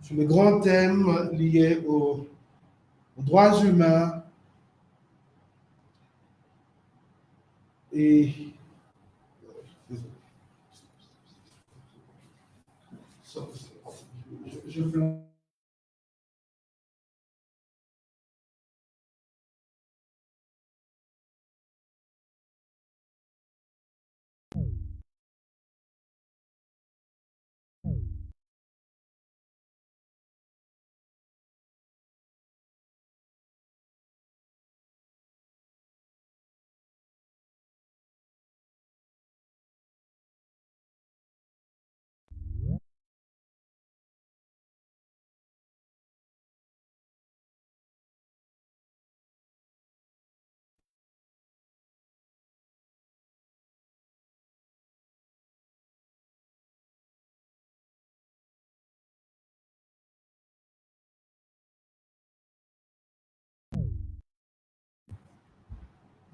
sur le grand thème lié aux droits humains et je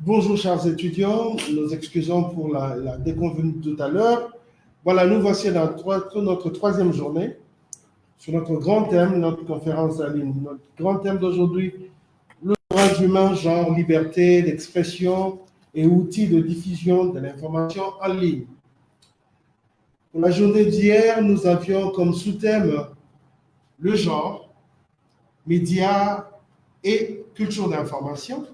Bonjour chers étudiants, nous excusons pour la déconvenue de tout à l'heure. Voilà, nous voici dans notre troisième journée sur notre grand thème, notre conférence en ligne. Notre grand thème d'aujourd'hui, le droit humain, genre, liberté d'expression et outils de diffusion de l'information en ligne. Pour la journée d'hier, nous avions comme sous-thème le genre, médias et culture d'information.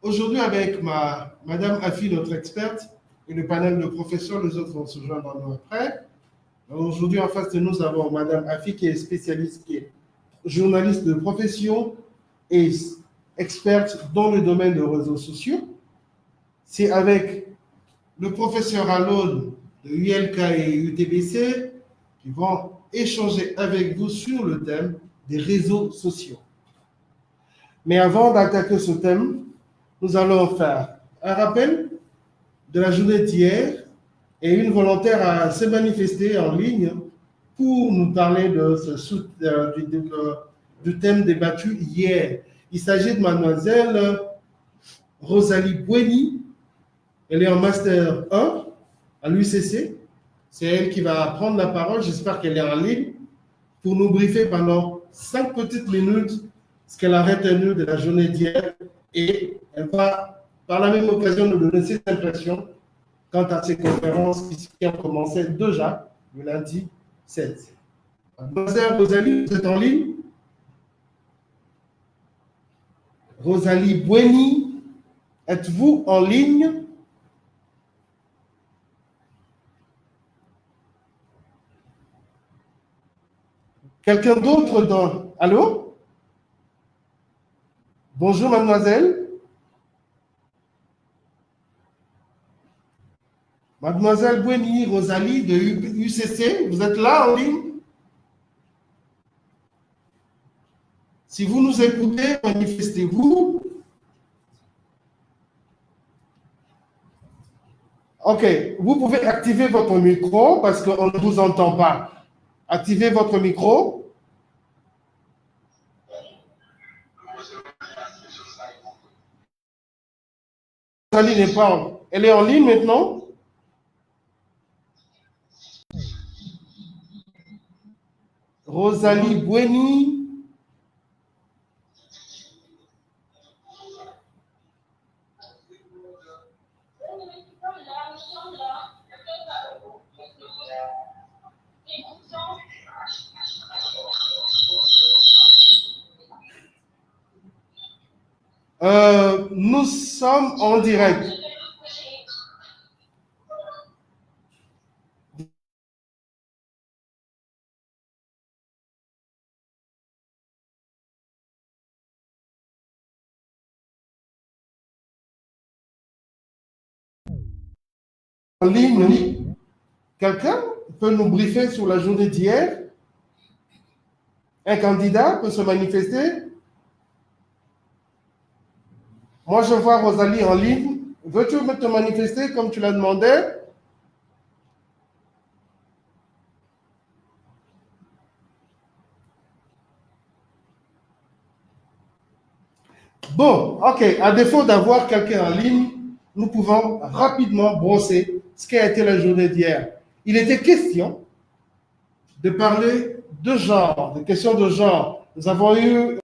Aujourd'hui, avec Madame Afi, notre experte, et le panel de professeurs, les autres vont se joindre à nous après. Aujourd'hui, en face de nous, nous avons Madame Afi, qui est spécialiste, qui est journaliste de profession et experte dans le domaine des réseaux sociaux. C'est avec le professeur Alon de ULK et UTBC qui vont échanger avec vous sur le thème des réseaux sociaux. Mais avant d'attaquer ce thème, nous allons faire un rappel de la journée d'hier et une volontaire s'est manifestée en ligne pour nous parler du thème débattu hier. Il s'agit de mademoiselle Rosalie Bueni. Elle est en Master 1 à l'UCC. C'est elle qui va prendre la parole. J'espère qu'elle est en ligne pour nous briefer pendant 5 petites minutes ce qu'elle a retenu de la journée d'hier. Et elle va, par la même occasion, nous donner ses impressions quant à ces conférences qui ont commencé déjà le lundi 7. Mademoiselle Rosalie, vous êtes en ligne? Rosalie Bueni, êtes-vous en ligne? Quelqu'un d'autre dans... Allô? Bonjour, mademoiselle. Mademoiselle Bueni, Rosalie de UCC, vous êtes là en ligne? Si vous nous écoutez, manifestez-vous. Ok, vous pouvez activer votre micro parce qu'on ne vous entend pas. Activez votre micro. Rosalie n'est pas en... Elle est en ligne maintenant? Rosalie Bueni. Nous sommes en direct. En ligne, quelqu'un peut nous briefer sur la journée d'hier? Un candidat peut se manifester? Moi, je vois Rosalie en ligne. Veux-tu te manifester comme tu l'as demandé? Bon, ok. À défaut d'avoir quelqu'un en ligne, nous pouvons rapidement brosser ce qui a été la journée d'hier. Il était question de parler de genre, des questions de genre. Nous avons eu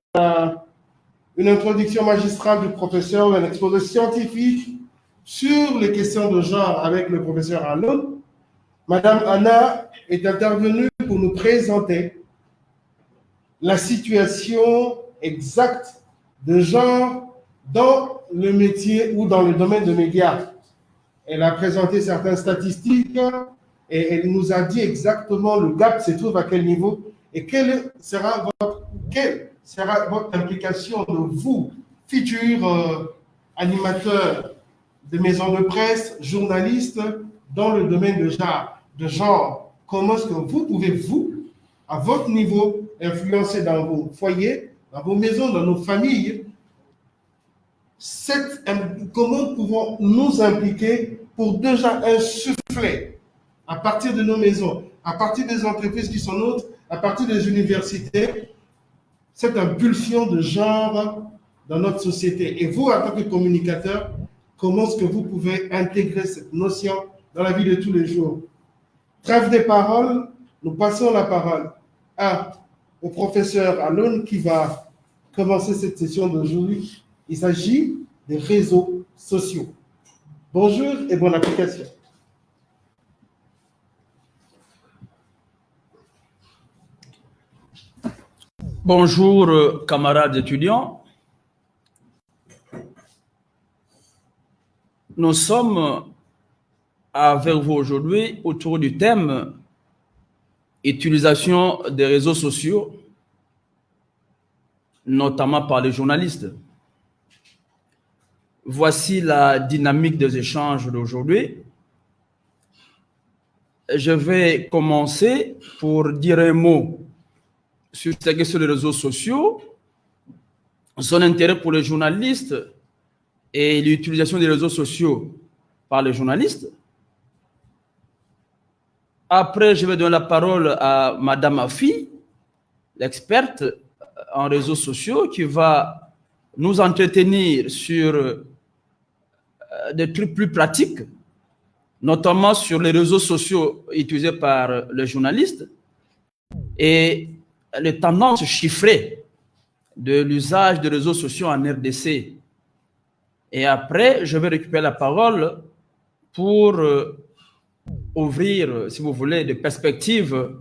une introduction magistrale du professeur, un exposé scientifique sur les questions de genre avec le professeur Alon. Madame Anna est intervenue pour nous présenter la situation exacte de genre dans le métier ou dans le domaine de médias. Elle a présenté certaines statistiques et elle nous a dit exactement le gap se trouve à quel niveau et quelle sera votre implication de vous, futurs animateurs de maisons de presse, journalistes, dans le domaine de genre. Comment est-ce que vous pouvez, vous, à votre niveau, influencer dans vos foyers, dans vos maisons, dans nos familles, comment pouvons nous impliquer pour déjà insuffler à partir de nos maisons, à partir des entreprises qui sont nôtres, à partir des universités, cette impulsion de genre dans notre société. Et vous, en tant que communicateur, comment est-ce que vous pouvez intégrer cette notion dans la vie de tous les jours? Trêve des paroles, nous passons la parole au professeur Alon qui va commencer cette session d'aujourd'hui. Il s'agit des réseaux sociaux. Bonjour et bonne application. Bonjour, camarades étudiants. Nous sommes avec vous aujourd'hui autour du thème utilisation des réseaux sociaux, notamment par les journalistes. Voici la dynamique des échanges d'aujourd'hui. Je vais commencer pour dire un mot sur ce que sont les réseaux sociaux, son intérêt pour les journalistes et l'utilisation des réseaux sociaux par les journalistes. Après, je vais donner la parole à Madame Afi, l'experte en réseaux sociaux, qui va nous entretenir sur des trucs plus pratiques, notamment sur les réseaux sociaux utilisés par les journalistes et les tendances chiffrées de l'usage des réseaux sociaux en RDC. Et après, je vais récupérer la parole pour ouvrir, si vous voulez, des perspectives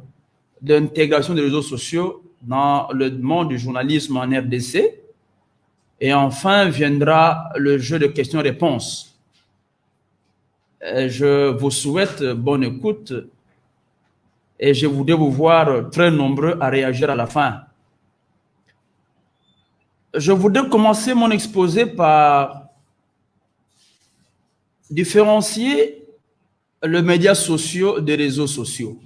d'intégration des réseaux sociaux dans le monde du journalisme en RDC. Et enfin, viendra le jeu de questions-réponses. Je vous souhaite bonne écoute et je voudrais vous voir très nombreux à réagir à la fin. Je voudrais commencer mon exposé par différencier les médias sociaux des réseaux sociaux.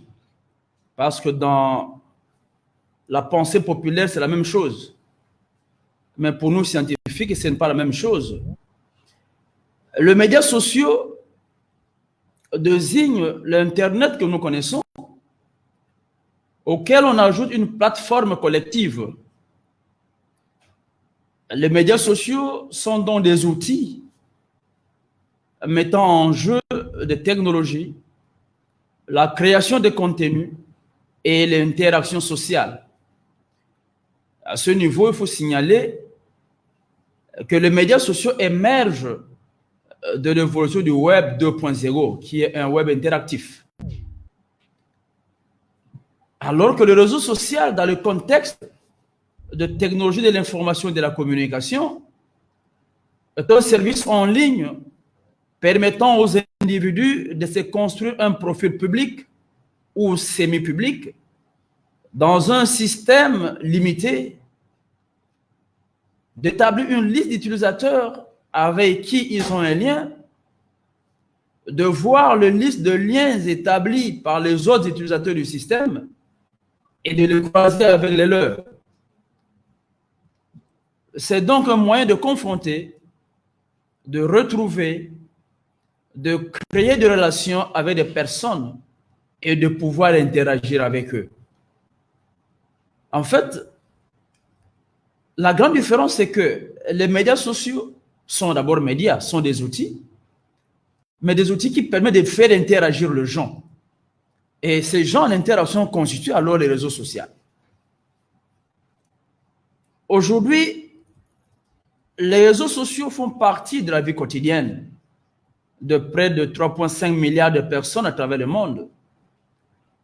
Parce que dans la pensée populaire, c'est la même chose. Mais pour nous, scientifiques, ce n'est pas la même chose. Les médias sociaux désignent l'Internet que nous connaissons, auquel on ajoute une plateforme collective. Les médias sociaux sont donc des outils mettant en jeu des technologies, la création de contenus et l'interaction sociale. À ce niveau, il faut signaler que les médias sociaux émergent de l'évolution du Web 2.0, qui est un web interactif. Alors que le réseau social, dans le contexte de technologie de l'information et de la communication, est un service en ligne permettant aux individus de se construire un profil public ou semi-public dans un système limité, d'établir une liste d'utilisateurs avec qui ils ont un lien, de voir la liste de liens établis par les autres utilisateurs du système et de les croiser avec les leurs. C'est donc un moyen de confronter, de retrouver, de créer des relations avec des personnes et de pouvoir interagir avec eux. En fait, la grande différence, c'est que les médias sociaux sont d'abord médias, sont des outils, mais des outils qui permettent de faire interagir les gens. Et ces gens, l'interaction constitue alors les réseaux sociaux. Aujourd'hui, les réseaux sociaux font partie de la vie quotidienne de près de 3,5 milliards de personnes à travers le monde,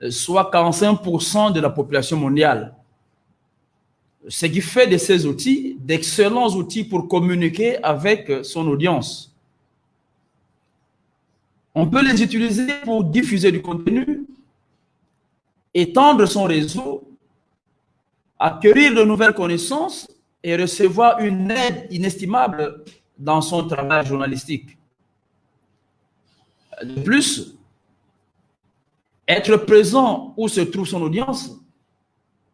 soit 45% de la population mondiale. Ce qui fait de ces outils d'excellents outils pour communiquer avec son audience. On peut les utiliser pour diffuser du contenu, étendre son réseau, acquérir de nouvelles connaissances et recevoir une aide inestimable dans son travail journalistique. De plus, être présent où se trouve son audience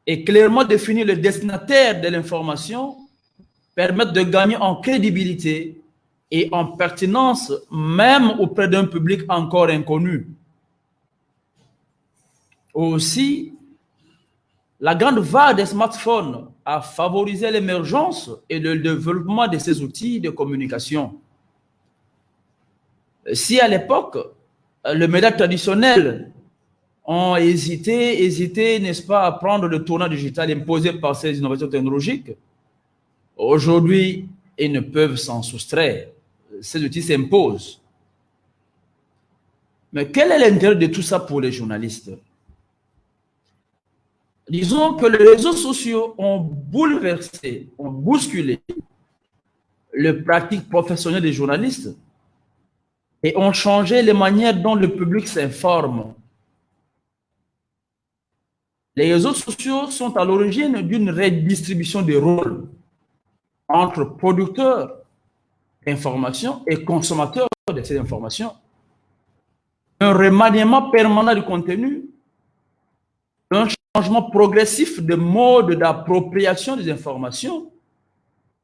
et clairement définir le destinataire de l'information permet de gagner en crédibilité et en pertinence même auprès d'un public encore inconnu. Aussi, la grande vague des smartphones a favorisé l'émergence et le développement de ces outils de communication. Si à l'époque, les médias traditionnels ont hésité, n'est-ce pas, à prendre le tournant digital imposé par ces innovations technologiques, aujourd'hui, ils ne peuvent s'en soustraire. Ces outils s'imposent. Mais quel est l'intérêt de tout ça pour les journalistes? Disons que les réseaux sociaux ont bouleversé, ont bousculé les pratiques professionnelles des journalistes et ont changé les manières dont le public s'informe. Les réseaux sociaux sont à l'origine d'une redistribution des rôles entre producteurs d'informations et consommateurs de ces informations, un remaniement permanent du contenu, un changement progressif de mode d'appropriation des informations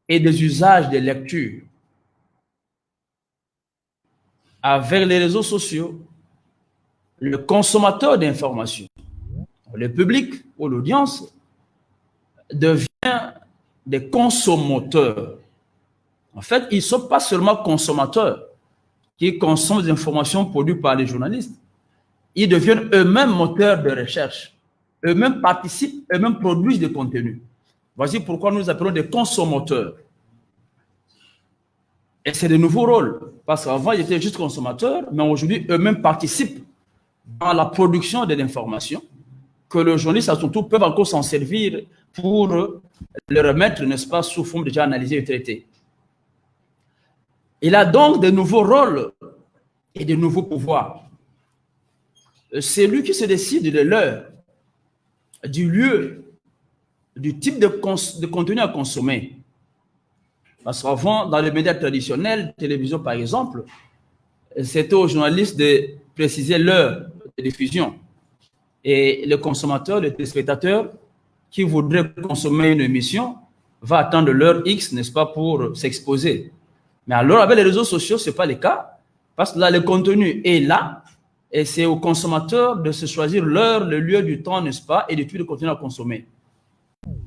et des usages de lecture. Avec les réseaux sociaux, le consommateur d'informations, le public ou l'audience devient des consommateurs. En fait, ils ne sont pas seulement consommateurs qui consomment des informations produites par les journalistes. Ils deviennent eux-mêmes moteurs de recherche. Eux-mêmes participent, eux-mêmes produisent des contenus. Voici pourquoi nous appelons des consommateurs. Et c'est de nouveaux rôles. Parce qu'avant, ils étaient juste consommateurs, mais aujourd'hui, eux-mêmes participent dans la production de l'information que le journaliste, à son tour, peut encore s'en servir pour le remettre, n'est-ce pas, sous forme déjà analysée et traitée. Il a donc de nouveaux rôles et de nouveaux pouvoirs. C'est lui qui se décide de l'heure, du lieu, du type de contenu à consommer. Parce qu'avant, dans les médias traditionnels, télévision par exemple, c'était aux journalistes de préciser l'heure de diffusion. Et le consommateur, le téléspectateur qui voudrait consommer une émission va attendre l'heure X, n'est-ce pas, pour s'exposer. Mais alors, avec les réseaux sociaux, ce n'est pas le cas, parce que là, le contenu est là, et c'est au consommateur de se choisir l'heure, le lieu, du temps, n'est-ce pas, et du type de contenu à consommer.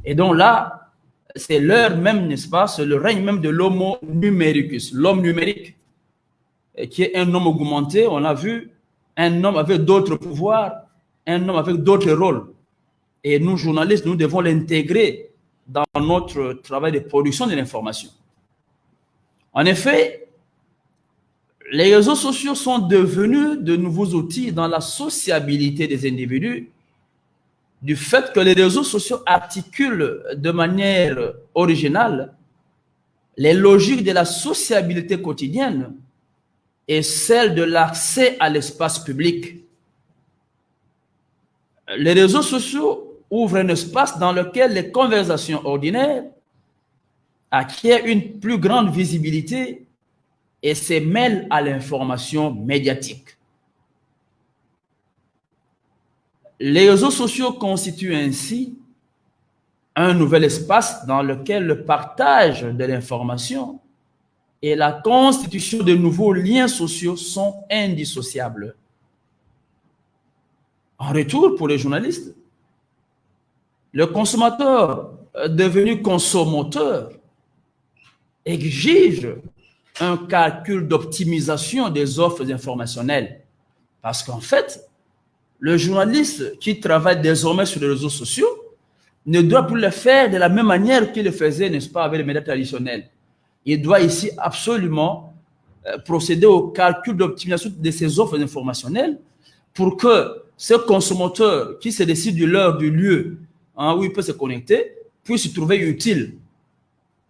Et donc là, c'est l'heure même, n'est-ce pas, c'est le règne même de l'homo numericus, l'homme numérique, qui est un homme augmenté, on a vu, un homme avec d'autres pouvoirs, un homme avec d'autres rôles. Et nous, journalistes, nous devons l'intégrer dans notre travail de production de l'information. En effet, les réseaux sociaux sont devenus de nouveaux outils dans la sociabilité des individus, du fait que les réseaux sociaux articulent de manière originale les logiques de la sociabilité quotidienne et celles de l'accès à l'espace public. Les réseaux sociaux ouvrent un espace dans lequel les conversations ordinaires acquièrent une plus grande visibilité et se mêlent à l'information médiatique. Les réseaux sociaux constituent ainsi un nouvel espace dans lequel le partage de l'information et la constitution de nouveaux liens sociaux sont indissociables. En retour, pour les journalistes, le consommateur devenu consommateur exige un calcul d'optimisation des offres informationnelles. Parce qu'en fait, le journaliste qui travaille désormais sur les réseaux sociaux ne doit plus le faire de la même manière qu'il le faisait, n'est-ce pas, avec les médias traditionnels. Il doit ici absolument procéder au calcul d'optimisation de ses offres informationnelles pour que ce consommateur qui se décide de l'heure, du lieu où il peut se connecter, puisse se trouver utile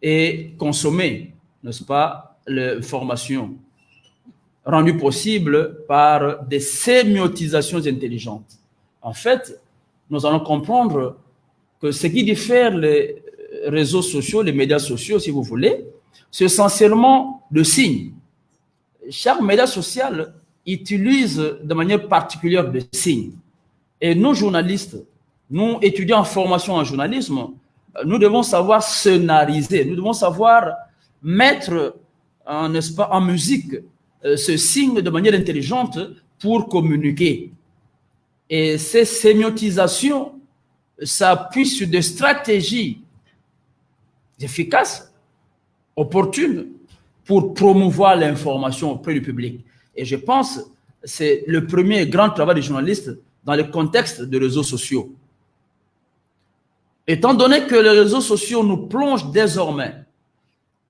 et consommer, n'est-ce pas, l'information rendue possible par des sémiotisations intelligentes. En fait, nous allons comprendre que ce qui diffère les réseaux sociaux, les médias sociaux, si vous voulez, c'est essentiellement le signe. Chaque média social utilise de manière particulière des signes. Et nous, journalistes, nous étudiants en formation en journalisme, nous devons savoir scénariser, nous devons savoir mettre, n'est-ce pas, en musique ce signe de manière intelligente pour communiquer. Et ces sémiotisations s'appuient sur des stratégies efficaces, opportunes, pour promouvoir l'information auprès du public. Et je pense que c'est le premier grand travail des journalistes dans le contexte des réseaux sociaux. Étant donné que les réseaux sociaux nous plongent désormais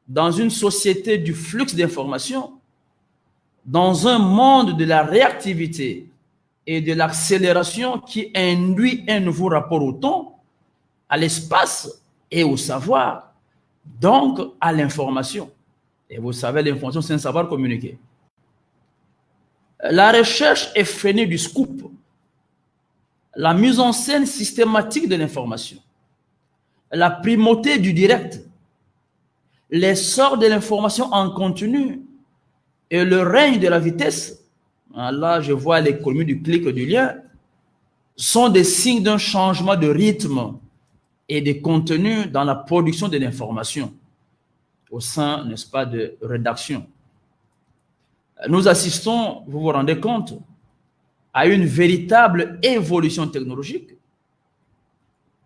dans une société du flux d'informations, dans un monde de la réactivité et de l'accélération qui induit un nouveau rapport au temps, à l'espace et au savoir, donc à l'information. Et vous savez, l'information, c'est un savoir communiquer. La recherche effrénée du scoop, la mise en scène systématique de l'information, la primauté du direct, l'essor de l'information en continu et le règne de la vitesse, là je vois l'économie du clic et du lien, sont des signes d'un changement de rythme et de contenu dans la production de l'information au sein, n'est-ce pas, de rédaction. Nous assistons, vous vous rendez compte, à une véritable évolution technologique,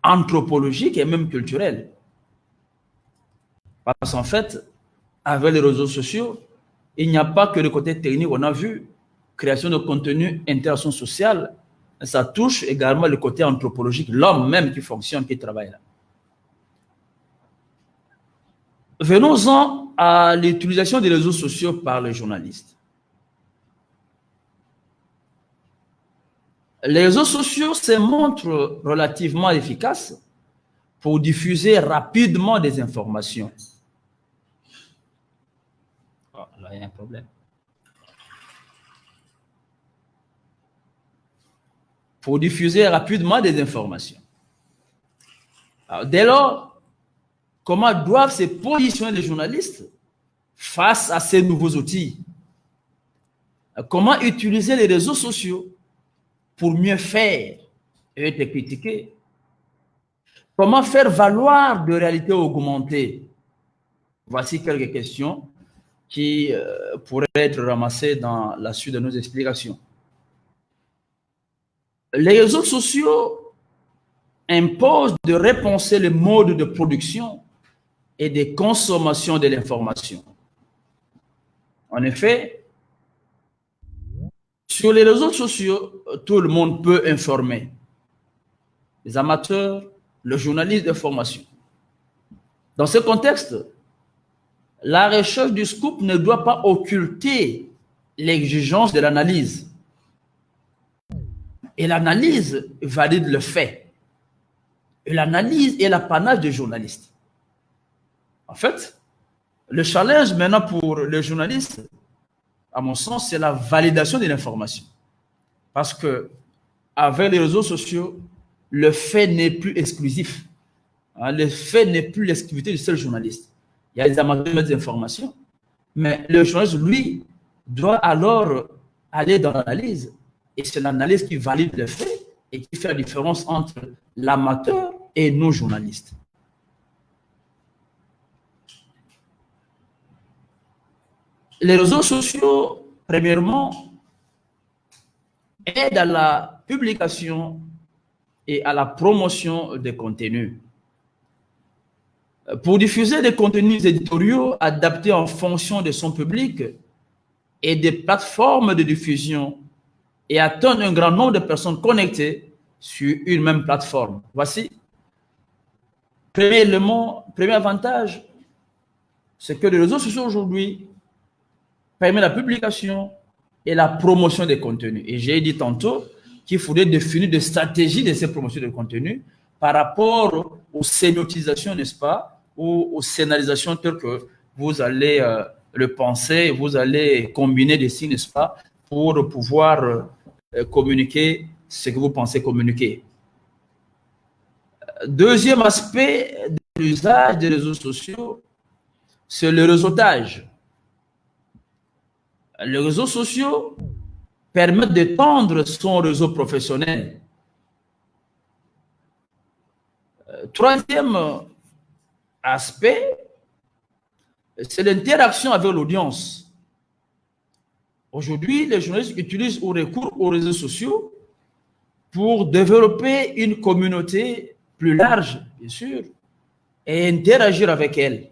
anthropologique et même culturelle. Parce qu'en fait, avec les réseaux sociaux, il n'y a pas que le côté technique, on a vu, création de contenu, interaction sociale, ça touche également le côté anthropologique, l'homme même qui fonctionne, qui travaille là. Venons-en à l'utilisation des réseaux sociaux par les journalistes. Les réseaux sociaux se montrent relativement efficaces pour diffuser rapidement des informations. Oh, là, il y a un problème. Pour diffuser rapidement des informations. Alors, dès lors, comment doivent se positionner les journalistes face à ces nouveaux outils? Comment utiliser les réseaux sociaux pour mieux faire et être critiqué? Comment faire valoir de réalités augmentées? Voici quelques questions qui pourraient être ramassées dans la suite de nos explications. Les réseaux sociaux imposent de repenser le mode de production et de consommation de l'information. En effet, sur les réseaux sociaux, tout le monde peut informer. Les amateurs, le journaliste de formation. Dans ce contexte, la recherche du scoop ne doit pas occulter l'exigence de l'analyse. Et l'analyse valide le fait. Et l'analyse est l'apanage des journalistes. En fait, le challenge maintenant pour les journalistes, à mon sens, c'est la validation de l'information. Parce que avec les réseaux sociaux, le fait n'est plus exclusif. Le fait n'est plus l'exclusivité du seul journaliste. Il y a des amateurs d'information, mais le journaliste, lui, doit alors aller dans l'analyse. Et c'est l'analyse qui valide le fait et qui fait la différence entre l'amateur et nos journalistes. Les réseaux sociaux, premièrement, aident à la publication et à la promotion des contenus. Pour diffuser des contenus éditoriaux adaptés en fonction de son public et des plateformes de diffusion et atteindre un grand nombre de personnes connectées sur une même plateforme. Voici Premier élément, premier avantage, c'est que les réseaux sociaux aujourd'hui permettent la publication et la promotion des contenus. Et j'ai dit tantôt qu'il faudrait définir des stratégies de ces promotions de contenus par rapport aux scénotisations, n'est-ce pas, ou aux scénarisations telles que vous allez le penser, vous allez combiner des signes, n'est-ce pas, pour pouvoir communiquer ce que vous pensez communiquer. Deuxième aspect de l'usage des réseaux sociaux, c'est le réseautage. Les réseaux sociaux permettent d'étendre son réseau professionnel. Troisième aspect, c'est l'interaction avec l'audience. Aujourd'hui, les journalistes utilisent ou recourent aux réseaux sociaux pour développer une communauté plus large, bien sûr, et interagir avec elle.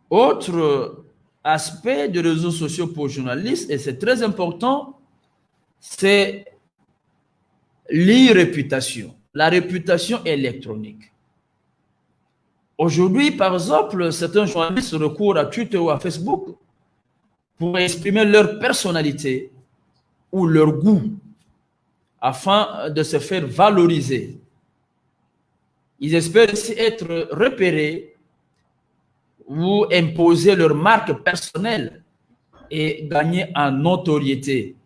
Autre aspect des réseaux sociaux pour les journalistes, et c'est très important, c'est l'e-réputation, la réputation électronique. Aujourd'hui, par exemple, certains journalistes recourent à Twitter ou à Facebook pour exprimer leur personnalité ou leur goût afin de se faire valoriser. Ils espèrent aussi être repérés ou imposer leur marque personnelle et gagner en notoriété.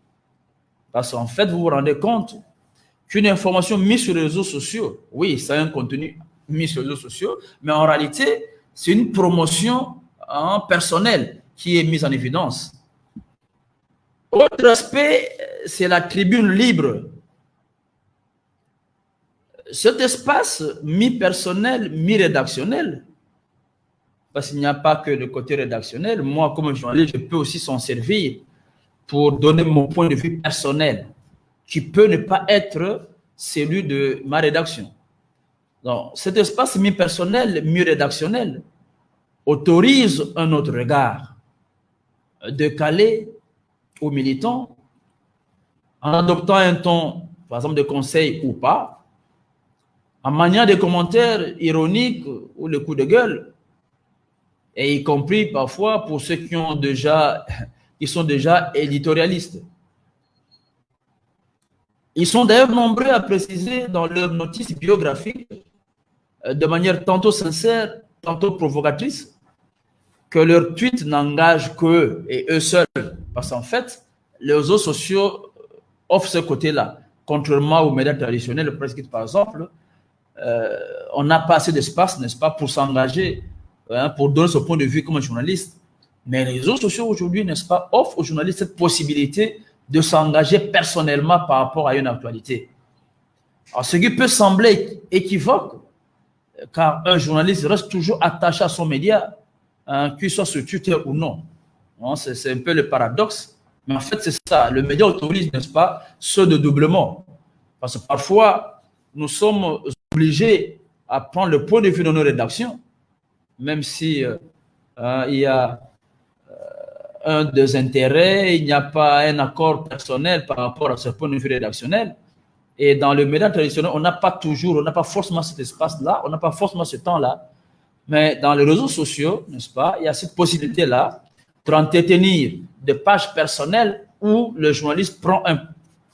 Parce qu'en fait, vous vous rendez compte qu'une information mise sur les réseaux sociaux, oui, c'est un contenu mis sur les réseaux sociaux, mais en réalité, c'est une promotion personnelle qui est mise en évidence. Autre aspect, c'est la tribune libre. Cet espace mi-personnel, mi-rédactionnel, parce qu'il n'y a pas que le côté rédactionnel, moi, comme journaliste, je peux aussi s'en servir pour donner mon point de vue personnel, qui peut ne pas être celui de ma rédaction. Donc, cet espace mi-personnel, mi-rédactionnel autorise un autre regard, décalé ou militant, en adoptant un ton, par exemple, de conseil ou pas, en maniant des commentaires ironiques ou le coup de gueule, et y compris parfois pour ceux qui sont déjà éditorialistes. Ils sont d'ailleurs nombreux à préciser dans leurs notices biographiques, de manière tantôt sincère, tantôt provocatrice, que leurs tweets n'engagent qu'eux et eux seuls. Parce qu'en fait, les réseaux sociaux offrent ce côté-là. Contrairement aux médias traditionnels, le presse écrite par exemple, on n'a pas assez d'espace, n'est-ce pas, pour s'engager, pour donner son point de vue comme un journaliste. Mais les réseaux sociaux aujourd'hui, n'est-ce pas, offrent aux journalistes cette possibilité de s'engager personnellement par rapport à une actualité. Alors, ce qui peut sembler équivoque, car un journaliste reste toujours attaché à son média, qu'il soit sur Twitter ou non. C'est un peu le paradoxe, mais en fait, c'est ça. Le média autorise, n'est-ce pas, ce dédoublement. Parce que parfois, nous sommes obligés à prendre le point de vue de nos rédactions, même si il y a un désintérêt, il n'y a pas un accord personnel par rapport à ce point de vue rédactionnel. Et dans le média traditionnel, on n'a pas forcément cet espace-là, on n'a pas forcément ce temps-là. Mais dans les réseaux sociaux, n'est-ce pas, il y a cette possibilité-là d'entretenir des pages personnelles où le journaliste prend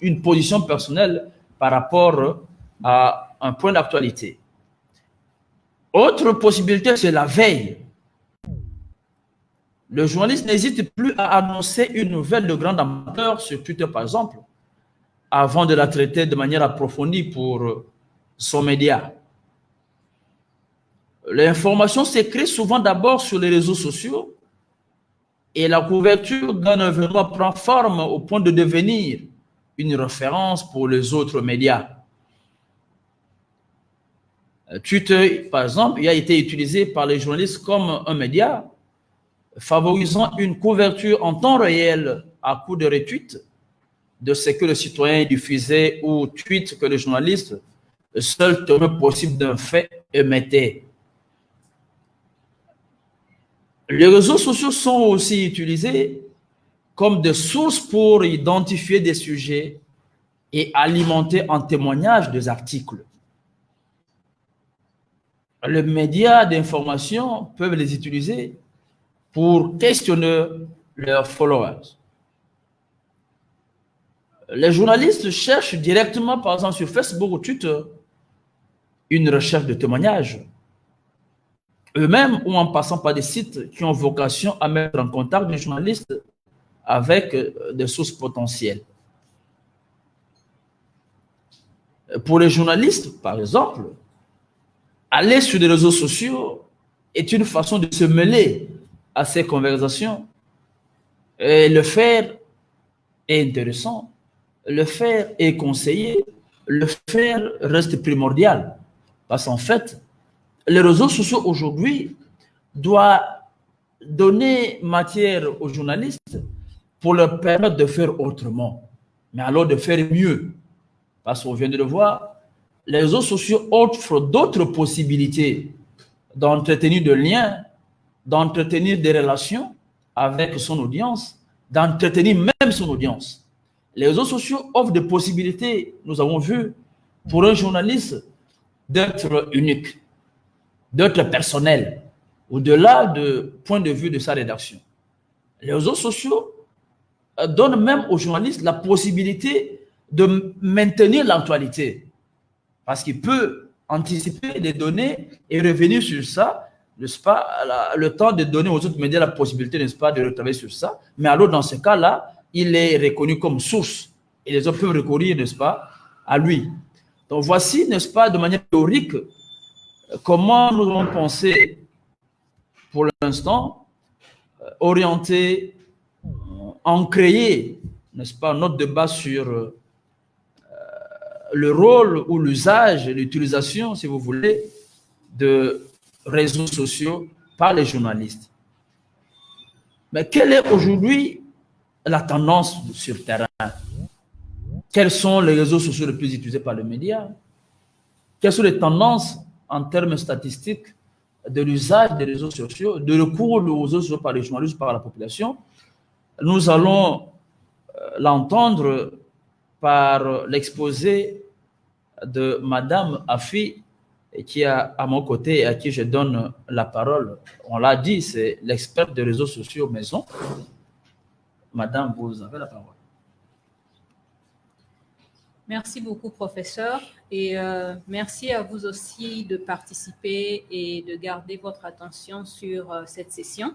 une position personnelle par rapport à un point d'actualité. Autre possibilité, c'est la veille. Le journaliste n'hésite plus à annoncer une nouvelle de grande ampleur sur Twitter, par exemple, avant de la traiter de manière approfondie pour son média. L'information s'écrit souvent d'abord sur les réseaux sociaux et la couverture d'un événement prend forme au point de devenir une référence pour les autres médias. Twitter, par exemple, il a été utilisé par les journalistes comme un média, favorisant une couverture en temps réel à coup de retweet de ce que le citoyen diffusait ou tweet que le journaliste, seul témoin possible d'un fait, émettait. Les réseaux sociaux sont aussi utilisés comme des sources pour identifier des sujets et alimenter en témoignage des articles. les médias d'information peuvent les utiliser pour questionner leurs followers. Les journalistes cherchent directement, par exemple sur Facebook ou Twitter, une recherche de témoignages, eux-mêmes ou en passant par des sites qui ont vocation à mettre en contact des journalistes avec des sources potentielles. Pour les journalistes, par exemple, aller sur les réseaux sociaux est une façon de se mêler à ces conversations. Et le faire est intéressant, le faire est conseillé, le faire reste primordial. Parce qu'en fait, les réseaux sociaux aujourd'hui doivent donner matière aux journalistes pour leur permettre de faire autrement, mais alors de faire mieux. Parce qu'on vient de le voir, les réseaux sociaux offrent d'autres possibilités d'entretenir des liens, d'entretenir des relations avec son audience, d'entretenir même son audience. Les réseaux sociaux offrent des possibilités, nous avons vu, pour un journaliste d'être unique, d'être personnel, au-delà du point de vue de sa rédaction. Les réseaux sociaux donnent même aux journalistes la possibilité de maintenir l'actualité, parce qu'il peut anticiper les données et revenir sur ça, n'est-ce pas, le temps de donner aux autres médias la possibilité, n'est-ce pas, de retravailler sur ça. Mais alors, dans ce cas-là, il est reconnu comme source et les autres peuvent recourir, n'est-ce pas, à lui. Donc, voici, n'est-ce pas, de manière théorique, comment nous allons penser, pour l'instant, orienter, ancrer, n'est-ce pas, notre débat sur le rôle ou l'usage, l'utilisation, si vous voulez, de réseaux sociaux par les journalistes. Mais quelle est aujourd'hui la tendance sur le terrain? Quels sont les réseaux sociaux les plus utilisés par les médias? Quelles sont les tendances en termes statistiques de l'usage des réseaux sociaux, de recours aux réseaux sociaux par les journalistes, par la population? Nous allons l'entendre par l'exposé de Madame Afi, qui est à mon côté et à qui je donne la parole. On l'a dit, c'est l'expert des réseaux sociaux maison. Madame, vous avez la parole. Merci beaucoup, professeur, et merci à vous aussi de participer et de garder votre attention sur cette session.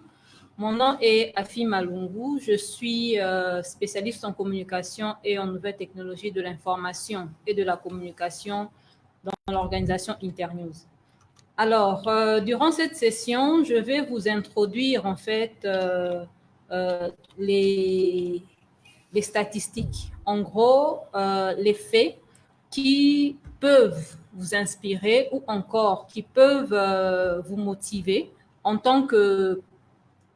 Mon nom est Afi Malungu, je suis spécialiste en communication et en nouvelles technologies de l'information et de la communication dans l'organisation Internews. Alors, durant cette session, je vais vous introduire en fait les statistiques, en gros, les faits qui peuvent vous inspirer ou encore qui peuvent vous motiver en tant que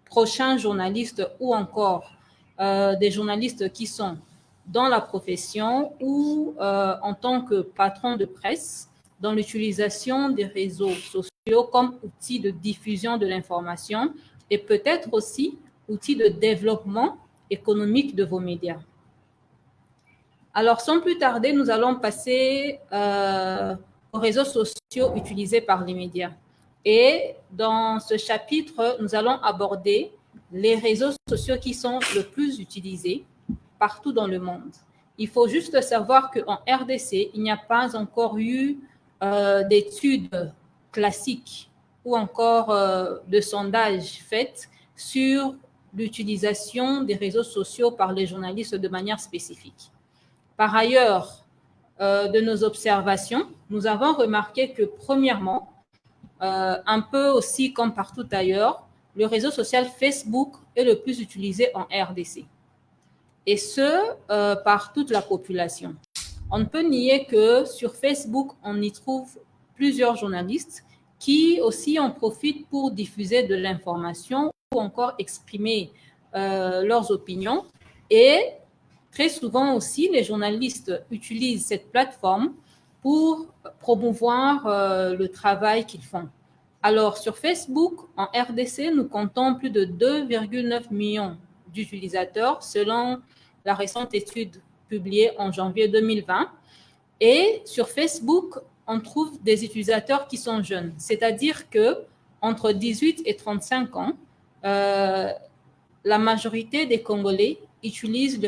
prochain journaliste ou encore des journalistes qui sont dans la profession ou en tant que patron de presse dans l'utilisation des réseaux sociaux comme outil de diffusion de l'information et peut-être aussi outil de développement économique de vos médias. Alors, sans plus tarder, nous allons passer aux réseaux sociaux utilisés par les médias. Et dans ce chapitre, nous allons aborder les réseaux sociaux qui sont le plus utilisés partout dans le monde. Il faut juste savoir qu'en RDC, il n'y a pas encore eu d'études classiques ou encore de sondages faits sur l'utilisation des réseaux sociaux par les journalistes de manière spécifique. Par ailleurs, de nos observations, nous avons remarqué que premièrement, un peu aussi comme partout ailleurs, le réseau social Facebook est le plus utilisé en RDC. Et ce, par toute la population. On ne peut nier que sur Facebook, on y trouve plusieurs journalistes qui aussi en profitent pour diffuser de l'information ou encore exprimer leurs opinions. Et très souvent aussi, les journalistes utilisent cette plateforme pour promouvoir le travail qu'ils font. Alors, sur Facebook, en RDC, nous comptons plus de 2,9 millions d'utilisateurs selon la récente étude publiée en janvier 2020. Et sur Facebook, on trouve des utilisateurs qui sont jeunes. C'est-à-dire que entre 18 et 35 ans, la majorité des Congolais utilisent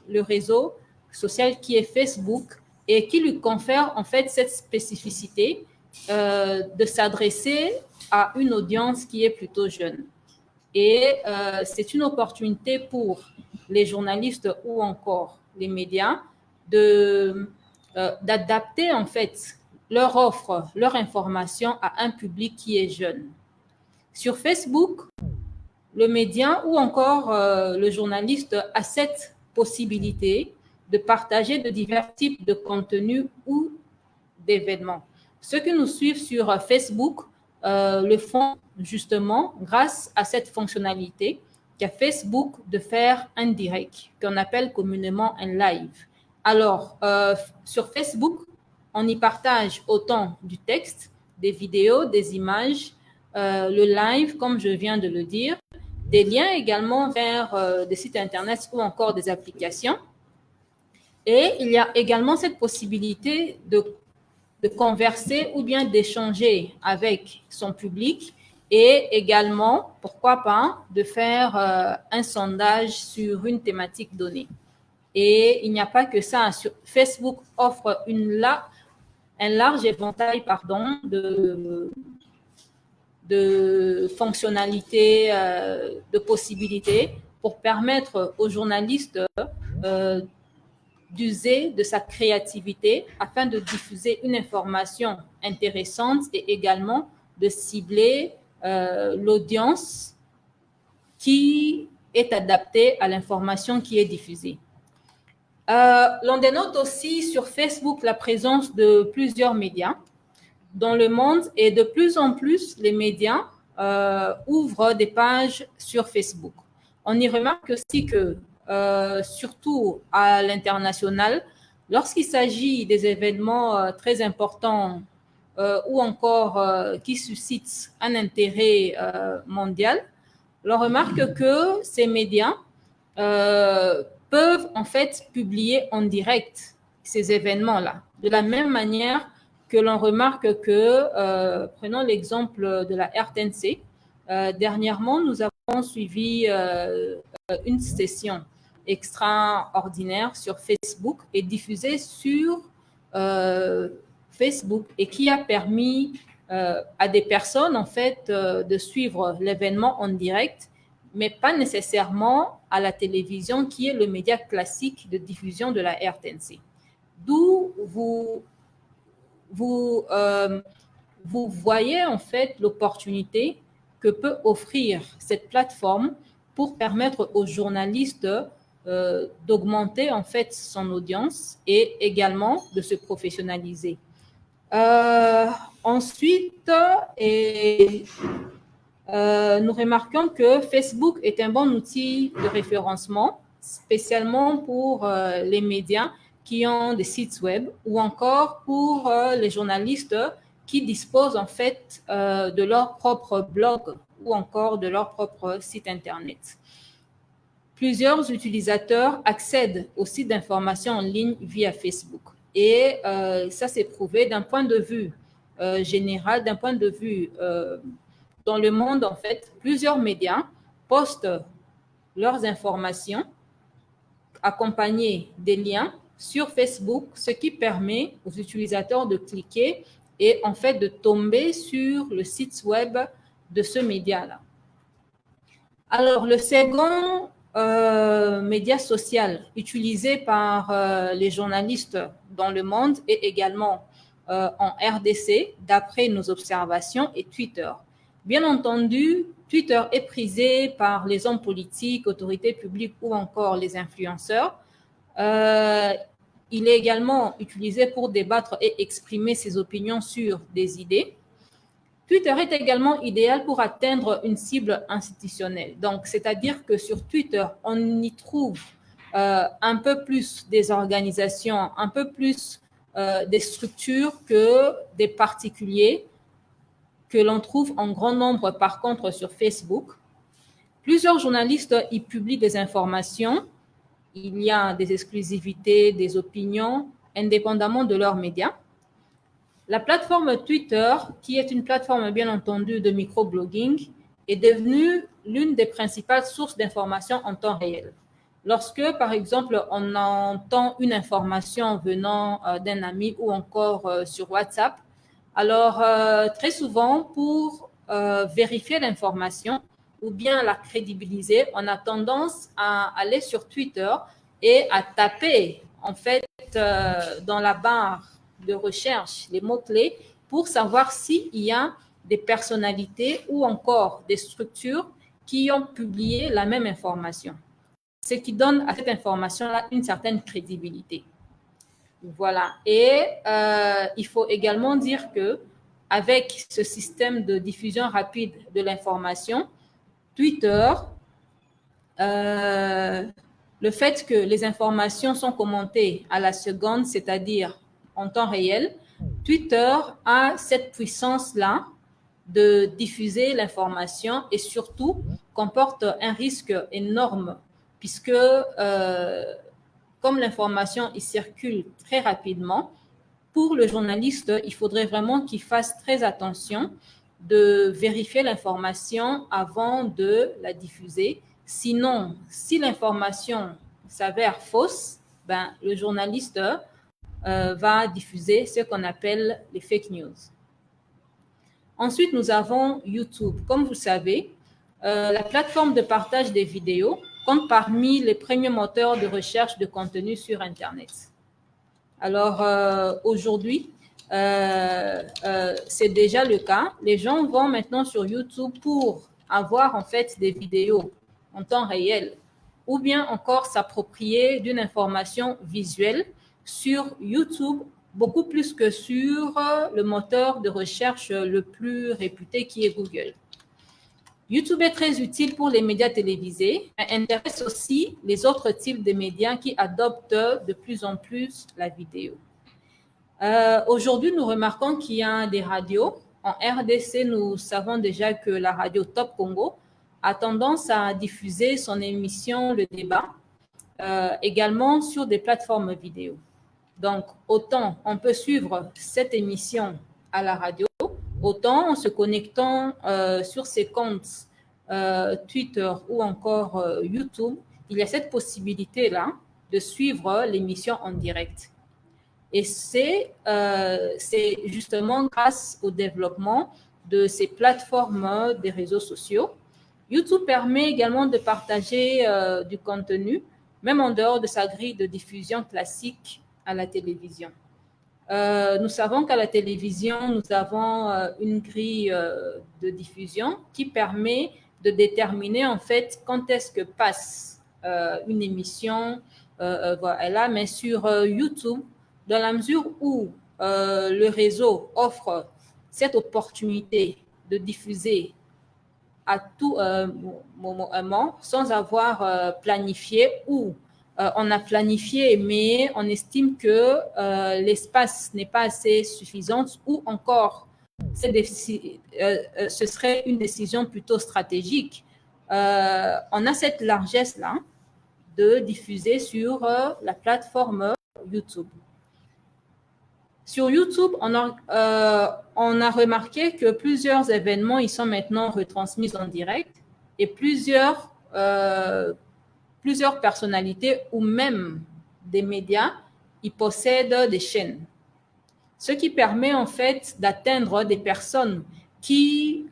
le réseau social qui est Facebook et qui lui confère en fait cette spécificité de s'adresser à une audience qui est plutôt jeune. Et c'est une opportunité pour les journalistes ou encore les médias d'adapter en fait leur offre, leur information à un public qui est jeune. Sur Facebook, le média ou encore le journaliste a cette possibilité de partager de divers types de contenus ou d'événements. Ceux qui nous suivent sur Facebook le font justement grâce à cette fonctionnalité qu'a Facebook de faire un direct, qu'on appelle communément un live. Alors, sur Facebook, on y partage autant du texte, des vidéos, des images, le live, comme je viens de le dire, des liens également vers des sites Internet ou encore des applications. Et il y a également cette possibilité de converser ou bien d'échanger avec son public et également, pourquoi pas, de faire un sondage sur une thématique donnée. Et il n'y a pas que ça. Facebook offre un large éventail de fonctionnalités, de possibilités pour permettre aux journalistes d'user de sa créativité afin de diffuser une information intéressante et également de cibler l'audience qui est adaptée à l'information qui est diffusée. L'on dénote aussi sur Facebook la présence de plusieurs médias dans le monde et de plus en plus les médias ouvrent des pages sur Facebook. On y remarque aussi que surtout à l'international, lorsqu'il s'agit des événements très importants ou encore qui suscitent un intérêt mondial, l'on remarque que ces médias peuvent en fait publier en direct ces événements-là. De la même manière que l'on remarque que, prenons l'exemple de la RTNC, dernièrement, nous avons suivi une session extraordinaire sur Facebook et diffusée sur Facebook et qui a permis à des personnes en fait de suivre l'événement en direct, mais pas nécessairement à la télévision qui est le média classique de diffusion de la RTNC. D'où vous voyez en fait l'opportunité que peut offrir cette plateforme pour permettre aux journalistes d'augmenter en fait son audience et également de se professionnaliser. Ensuite, nous remarquons que Facebook est un bon outil de référencement, spécialement pour les médias qui ont des sites web ou encore pour les journalistes qui disposent en fait de leur propre blog ou encore de leur propre site Internet. Plusieurs utilisateurs accèdent aux sites d'information en ligne via Facebook. Et ça s'est prouvé d'un point de vue général, d'un point de vue dans le monde, en fait, plusieurs médias postent leurs informations accompagnées des liens sur Facebook, ce qui permet aux utilisateurs de cliquer et en fait de tomber sur le site web de ce média-là. Alors, le second média social utilisé par les journalistes dans le monde et également en RDC, d'après nos observations, est Twitter. Bien entendu, Twitter est prisé par les hommes politiques, autorités publiques ou encore les influenceurs. Il est également utilisé pour débattre et exprimer ses opinions sur des idées. Twitter est également idéal pour atteindre une cible institutionnelle. Donc, c'est-à-dire que sur Twitter, on y trouve un peu plus des organisations, un peu plus des structures que des particuliers que l'on trouve en grand nombre, par contre, sur Facebook. Plusieurs journalistes y publient des informations. Il y a des exclusivités, des opinions, indépendamment de leurs médias. La plateforme Twitter, qui est une plateforme bien entendu de microblogging, est devenue l'une des principales sources d'informations en temps réel. Lorsque, par exemple, on entend une information venant d'un ami ou encore sur WhatsApp, alors très souvent, pour vérifier l'information ou bien la crédibiliser, on a tendance à aller sur Twitter et à taper en fait dans la barre de recherche les mots-clés pour savoir s'il y a des personnalités ou encore des structures qui ont publié la même information, ce qui donne à cette information-là une certaine crédibilité. Voilà. Et il faut également dire que avec ce système de diffusion rapide de l'information, Twitter, le fait que les informations sont commentées à la seconde, c'est-à-dire en temps réel, Twitter a cette puissance-là de diffuser l'information et surtout comporte un risque énorme puisque comme l'information circule très rapidement, pour le journaliste, il faudrait vraiment qu'il fasse très attention de vérifier l'information avant de la diffuser. Sinon, si l'information s'avère fausse, ben, le journaliste va diffuser ce qu'on appelle les fake news. Ensuite, nous avons YouTube. Comme vous savez, la plateforme de partage des vidéos compte parmi les premiers moteurs de recherche de contenu sur Internet. Alors, aujourd'hui, c'est déjà le cas. Les gens vont maintenant sur YouTube pour avoir en fait des vidéos en temps réel ou bien encore s'approprier d'une information visuelle sur YouTube beaucoup plus que sur le moteur de recherche le plus réputé qui est Google. YouTube est très utile pour les médias télévisés, mais intéresse aussi les autres types de médias qui adoptent de plus en plus la vidéo. Aujourd'hui, nous remarquons qu'il y a des radios. En RDC, nous savons déjà que la radio Top Congo a tendance à diffuser son émission Le Débat, également sur des plateformes vidéo. Donc, autant on peut suivre cette émission à la radio, autant en se connectant sur ses comptes Twitter ou encore YouTube, il y a cette possibilité-là de suivre l'émission en direct. Et c'est justement grâce au développement de ces plateformes des réseaux sociaux. YouTube permet également de partager du contenu, même en dehors de sa grille de diffusion classique à la télévision. Nous savons qu'à la télévision, nous avons une grille de diffusion qui permet de déterminer en fait quand est-ce que passe une émission, voilà, mais sur YouTube, dans la mesure où le réseau offre cette opportunité de diffuser à tout moment sans avoir planifié ou on a planifié, mais on estime que l'espace n'est pas assez suffisant ou encore ce serait une décision plutôt stratégique. On a cette largesse-là de diffuser sur la plateforme YouTube. Sur YouTube, on a remarqué que plusieurs événements ils sont maintenant retransmis en direct et plusieurs personnalités ou même des médias, ils possèdent des chaînes. Ce qui permet en fait d'atteindre des personnes qui,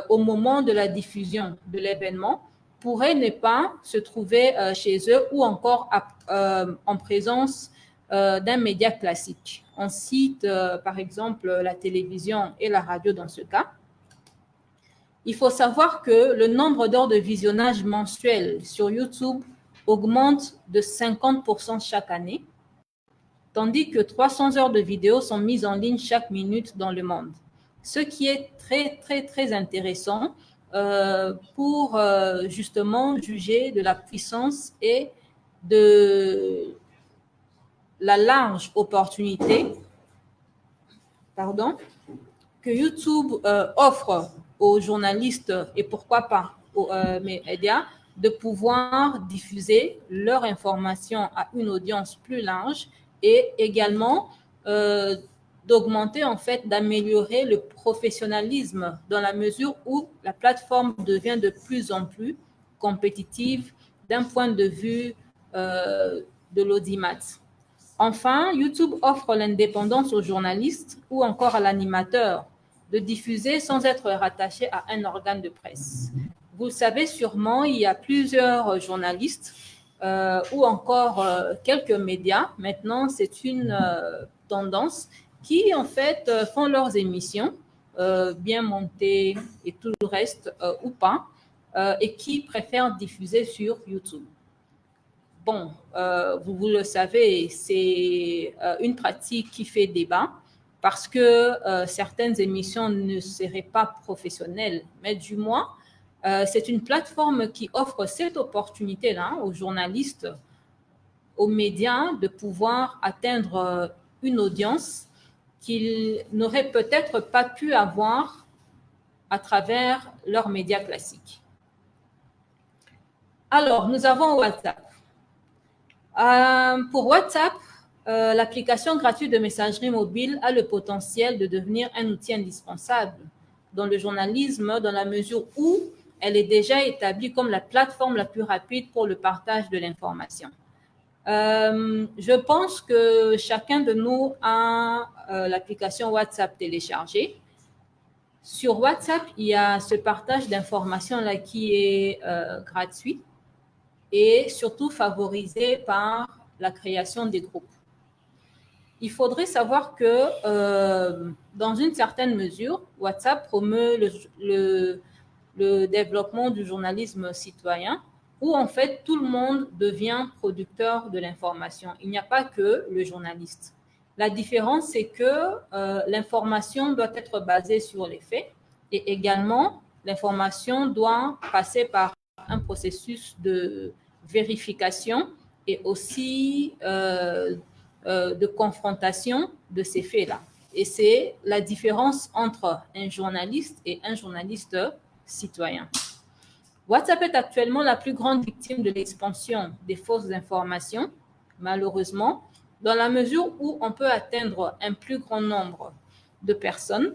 au moment de la diffusion de l'événement, pourraient ne pas se trouver chez eux ou encore en présence d'un média classique. On cite par exemple la télévision et la radio dans ce cas. Il faut savoir que le nombre d'heures de visionnage mensuel sur YouTube augmente de 50% chaque année, tandis que 300 heures de vidéos sont mises en ligne chaque minute dans le monde. Ce qui est très, très, très intéressant pour justement juger de la puissance et de la large opportunité que YouTube offre aux journalistes et pourquoi pas aux médias de pouvoir diffuser leur information à une audience plus large et également d'augmenter, en fait, d'améliorer le professionnalisme dans la mesure où la plateforme devient de plus en plus compétitive d'un point de vue de l'audimat. Enfin, YouTube offre l'indépendance aux journalistes ou encore à l'animateur de diffuser sans être rattaché à un organe de presse. Vous le savez sûrement, il y a plusieurs journalistes ou encore quelques médias. Maintenant, c'est une tendance qui, en fait, font leurs émissions bien montées et tout le reste ou pas, et qui préfèrent diffuser sur YouTube. Bon, vous le savez, c'est une pratique qui fait débat parce que certaines émissions ne seraient pas professionnelles, mais du moins, c'est une plateforme qui offre cette opportunité-là aux journalistes, aux médias, de pouvoir atteindre une audience qu'ils n'auraient peut-être pas pu avoir à travers leurs médias classiques. Alors, nous avons WhatsApp. Pour WhatsApp, l'application gratuite de messagerie mobile a le potentiel de devenir un outil indispensable dans le journalisme dans la mesure où elle est déjà établie comme la plateforme la plus rapide pour le partage de l'information. Je pense que chacun de nous a l'application WhatsApp téléchargée. Sur WhatsApp, il y a ce partage d'informations-là qui est gratuit et surtout favorisé par la création des groupes. Il faudrait savoir que dans une certaine mesure, WhatsApp promeut le développement du journalisme citoyen où en fait tout le monde devient producteur de l'information. Il n'y a pas que le journaliste. La différence, c'est que l'information doit être basée sur les faits et également l'information doit passer par un processus de vérification et aussi de confrontation de ces faits-là. Et c'est la différence entre un journaliste et un journaliste citoyen. WhatsApp est actuellement la plus grande victime de l'expansion des fausses informations, malheureusement, dans la mesure où on peut atteindre un plus grand nombre de personnes.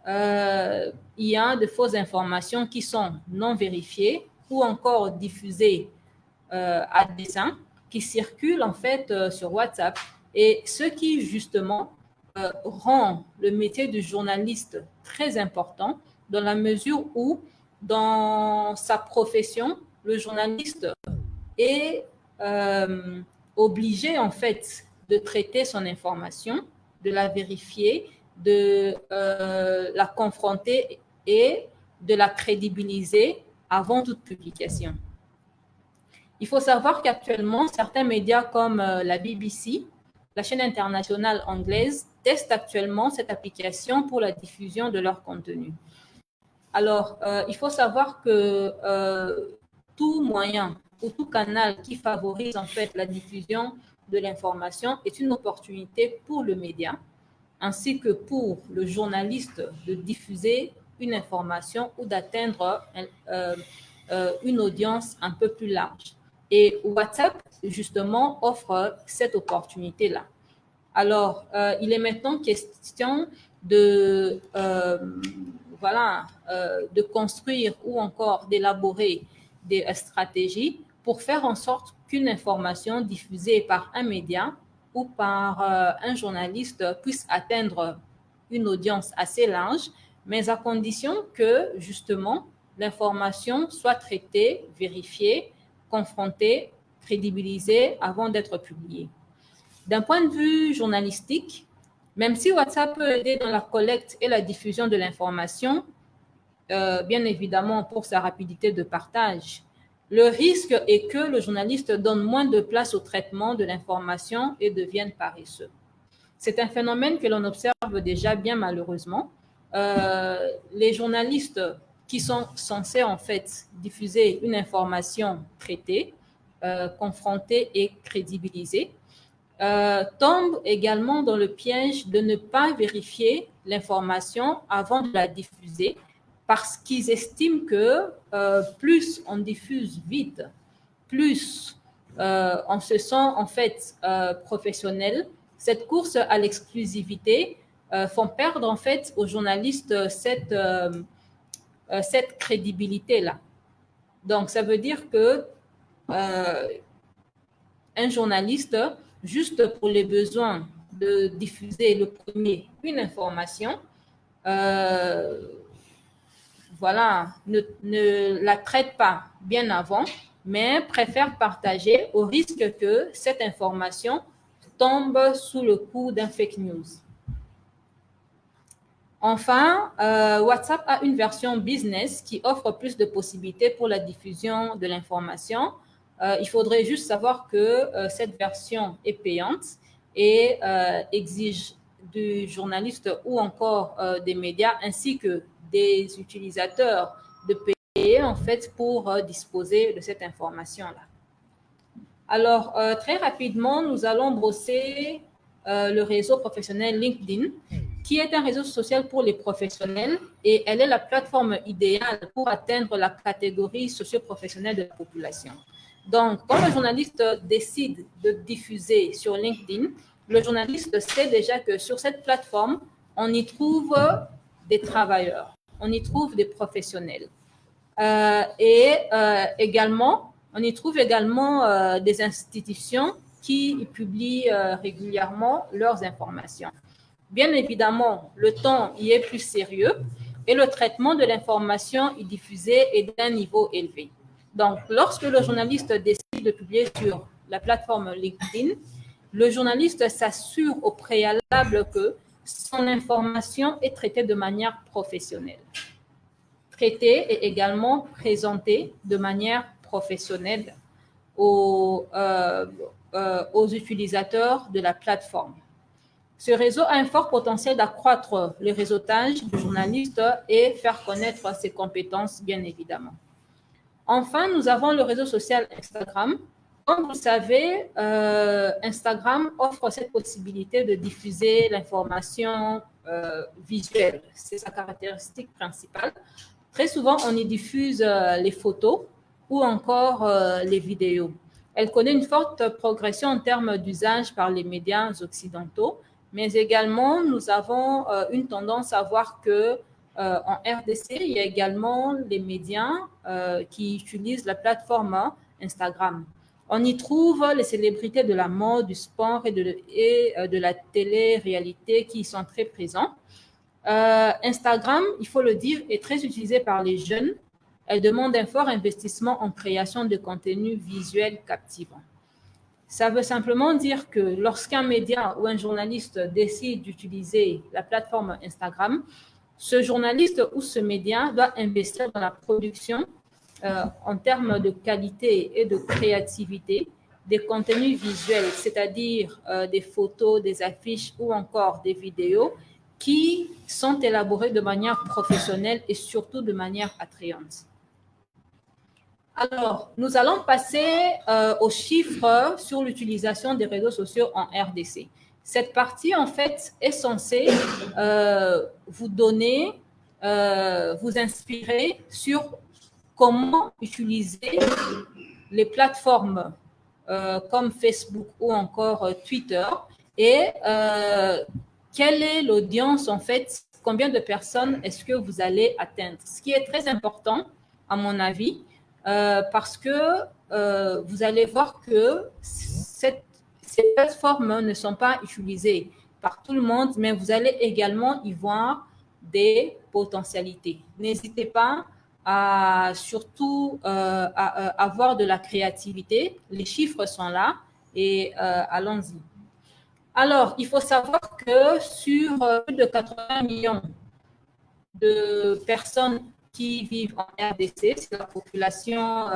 Il y a de fausses informations qui sont non vérifiées ou encore diffusées à dessein, qui circulent en fait sur WhatsApp, et ce qui justement rend le métier du journaliste très important dans la mesure où dans sa profession, le journaliste est obligé en fait de traiter son information, de la vérifier, de la confronter et de la crédibiliser avant toute publication. Il faut savoir qu'actuellement, certains médias comme la BBC, la chaîne internationale anglaise, testent actuellement cette application pour la diffusion de leur contenu. Alors, il faut savoir que tout moyen ou tout canal qui favorise en fait la diffusion de l'information est une opportunité pour le média, ainsi que pour le journaliste de diffuser une information ou d'atteindre une audience un peu plus large. Et WhatsApp, justement, offre cette opportunité-là. Alors, il est maintenant question de de construire ou encore d'élaborer des stratégies pour faire en sorte qu'une information diffusée par un média ou par un journaliste puisse atteindre une audience assez large, mais à condition que, justement, l'information soit traitée, vérifiée, confrontée, crédibilisée avant d'être publiée. D'un point de vue journalistique, même si WhatsApp peut aider dans la collecte et la diffusion de l'information, bien évidemment pour sa rapidité de partage, le risque est que le journaliste donne moins de place au traitement de l'information et devienne paresseux. C'est un phénomène que l'on observe déjà bien malheureusement. Les journalistes qui sont censés en fait diffuser une information traitée, confrontée et crédibilisée, tombent également dans le piège de ne pas vérifier l'information avant de la diffuser parce qu'ils estiment que plus on diffuse vite, plus on se sent en fait professionnel. Cette course à l'exclusivité font perdre en fait aux journalistes cette crédibilité-là. Donc, ça veut dire que un journaliste, juste pour les besoins de diffuser une information, voilà, ne la traite pas bien avant, mais préfère partager au risque que cette information tombe sous le coup d'un fake news. Enfin, WhatsApp a une version business qui offre plus de possibilités pour la diffusion de l'information. Il faudrait juste savoir que cette version est payante et exige du journaliste ou encore des médias ainsi que des utilisateurs de payer en fait pour disposer de cette information-là. Alors, très rapidement, nous allons brosser le réseau professionnel LinkedIn, qui est un réseau social pour les professionnels et elle est la plateforme idéale pour atteindre la catégorie socio-professionnelle de la population. Donc, quand le journaliste décide de diffuser sur LinkedIn, le journaliste sait déjà que sur cette plateforme, on y trouve des travailleurs, on y trouve des professionnels. Également, on y trouve également des institutions qui publient régulièrement leurs informations. Bien évidemment, le ton y est plus sérieux et le traitement de l'information y diffusée est d'un niveau élevé. Donc, lorsque le journaliste décide de publier sur la plateforme LinkedIn, le journaliste s'assure au préalable que son information est traitée de manière professionnelle. Traitée et également présentée de manière professionnelle aux utilisateurs de la plateforme. Ce réseau a un fort potentiel d'accroître le réseautage du journaliste et faire connaître ses compétences, bien évidemment. Enfin, nous avons le réseau social Instagram. Comme vous le savez, Instagram offre cette possibilité de diffuser l'information visuelle. C'est sa caractéristique principale. Très souvent, on y diffuse les photos ou encore les vidéos. Elle connaît une forte progression en termes d'usage par les médias occidentaux, mais également, nous avons une tendance à voir que en RDC, il y a également les médias qui utilisent la plateforme Instagram. On y trouve les célébrités de la mode, du sport et de la télé-réalité qui y sont très présents. Instagram, il faut le dire, est très utilisé par les jeunes. Elle demande un fort investissement en création de contenus visuels captivants. Ça veut simplement dire que lorsqu'un média ou un journaliste décide d'utiliser la plateforme Instagram, ce journaliste ou ce média doit investir dans la production en termes de qualité et de créativité des contenus visuels, c'est-à-dire des photos, des affiches ou encore des vidéos qui sont élaborés de manière professionnelle et surtout de manière attrayante. Alors, nous allons passer aux chiffres sur l'utilisation des réseaux sociaux en RDC. Cette partie, en fait, est censée vous donner, vous inspirer sur comment utiliser les plateformes comme Facebook ou encore Twitter et quelle est l'audience, en fait, combien de personnes est-ce que vous allez atteindre? Ce qui est très important, à mon avis, parce que vous allez voir que ces plateformes ne sont pas utilisées par tout le monde, mais vous allez également y voir des potentialités. N'hésitez pas à surtout à avoir de la créativité. Les chiffres sont là et allons-y. Alors, il faut savoir que sur plus de 80 millions de personnes qui vivent en RDC, c'est la population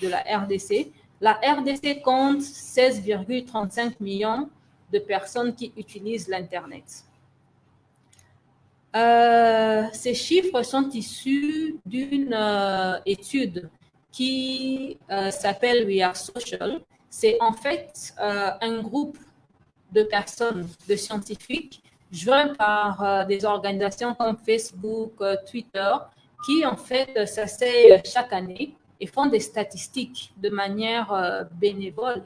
de la RDC. La RDC compte 16,35 millions de personnes qui utilisent l'Internet. Ces chiffres sont issus d'une étude qui s'appelle We Are Social. C'est en fait un groupe de personnes, de scientifiques, joints par des organisations comme Facebook, Twitter, qui en fait s'asseyent chaque année et font des statistiques de manière bénévole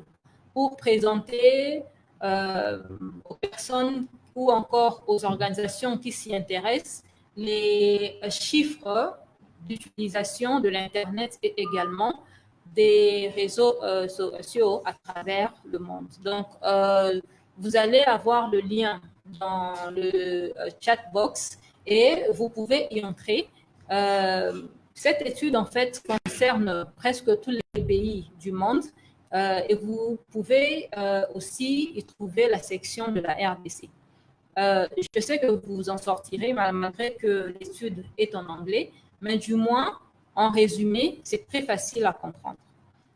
pour présenter aux personnes ou encore aux organisations qui s'y intéressent les chiffres d'utilisation de l'Internet et également des réseaux sociaux à travers le monde. Donc, vous allez avoir le lien dans le chat box et vous pouvez y entrer. Cette étude, en fait, concerne presque tous les pays du monde et vous pouvez aussi y trouver la section de la RDC. Je sais que vous vous en sortirez malgré que l'étude est en anglais, mais du moins, en résumé, c'est très facile à comprendre.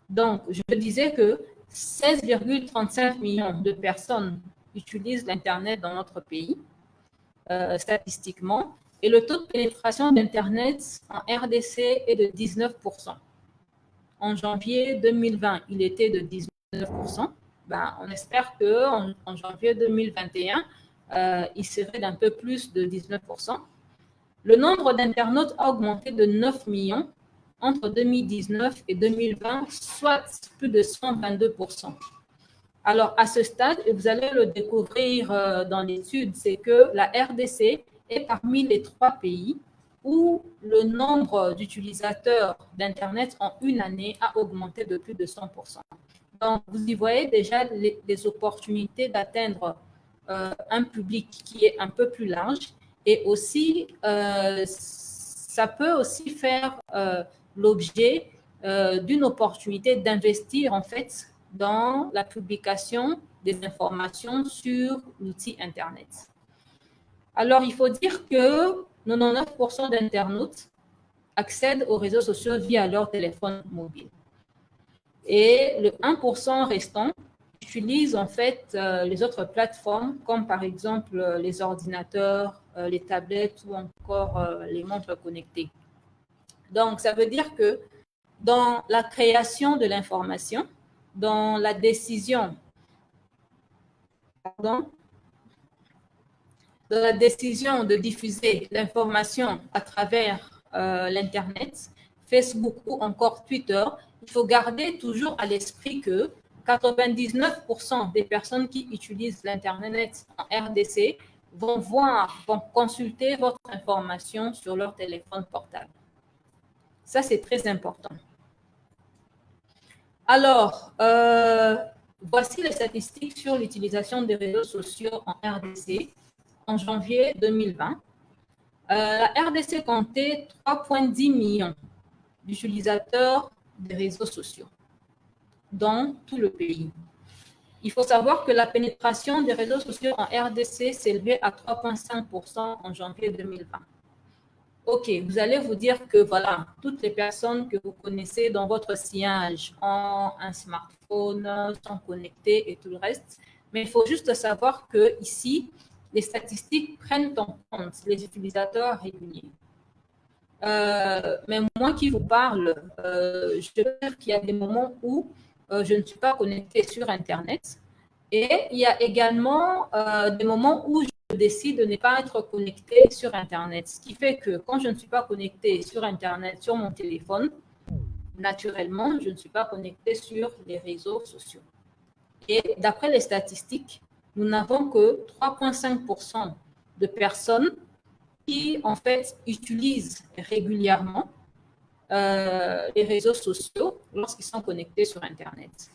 Donc, je disais que 16,35 millions de personnes utilisent l'Internet dans notre pays, statistiquement, et le taux de pénétration d'Internet en RDC est de 19%. En janvier 2020, il était de 19%. Ben, on espère qu'en janvier 2021, il serait d'un peu plus de 19%. Le nombre d'internautes a augmenté de 9 millions entre 2019 et 2020, soit plus de 122%. Alors, à ce stade, et vous allez le découvrir dans l'étude, c'est que la RDC est parmi les 3 pays où le nombre d'utilisateurs d'Internet en une année a augmenté de plus de 100%. Donc, vous y voyez déjà les opportunités d'atteindre un public qui est un peu plus large et aussi, ça peut aussi faire l'objet d'une opportunité d'investir en fait dans la publication des informations sur l'outil Internet. Alors, il faut dire que 99% d'internautes accèdent aux réseaux sociaux via leur téléphone mobile. Et le 1% restant utilise en fait les autres plateformes comme par exemple les ordinateurs, les tablettes ou encore les montres connectées. Donc, ça veut dire que dans la création de l'information, dans la décision, dans la décision de diffuser l'information à travers l'Internet, Facebook ou encore Twitter, il faut garder toujours à l'esprit que 99% des personnes qui utilisent l'Internet en RDC vont consulter votre information sur leur téléphone portable. Ça, c'est très important. Alors, voici les statistiques sur l'utilisation des réseaux sociaux en RDC en janvier 2020. La RDC comptait 3,10 millions d'utilisateurs des réseaux sociaux dans tout le pays. Il faut savoir que la pénétration des réseaux sociaux en RDC s'élevait à 3,5% en janvier 2020. Ok, vous allez vous dire que voilà, toutes les personnes que vous connaissez dans votre sillage ont un smartphone, sont connectées et tout le reste. Mais il faut juste savoir que ici, les statistiques prennent en compte les utilisateurs réguliers. Mais moi qui vous parle, je peux dire qu'il y a des moments où je ne suis pas connectée sur Internet. Et il y a également des moments où je décide de ne pas être connectée sur Internet. Ce qui fait que quand je ne suis pas connectée sur Internet, sur mon téléphone, naturellement, je ne suis pas connectée sur les réseaux sociaux. Et d'après les statistiques, nous n'avons que 3,5% de personnes qui, en fait, utilisent régulièrement les réseaux sociaux lorsqu'ils sont connectés sur Internet.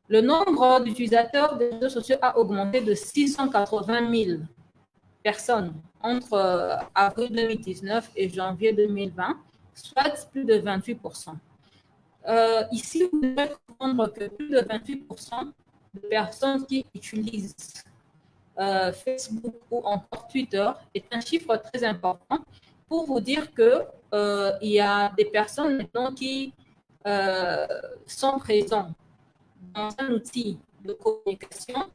Le nombre d'utilisateurs des réseaux sociaux a augmenté de 680 000 personnes entre avril 2019 et janvier 2020, soit plus de 28%. Ici, vous devez comprendre que plus de 28% de personnes qui utilisent Facebook ou encore Twitter est un chiffre très important pour vous dire que il y a des personnes maintenant qui sont présentes dans un outil de communication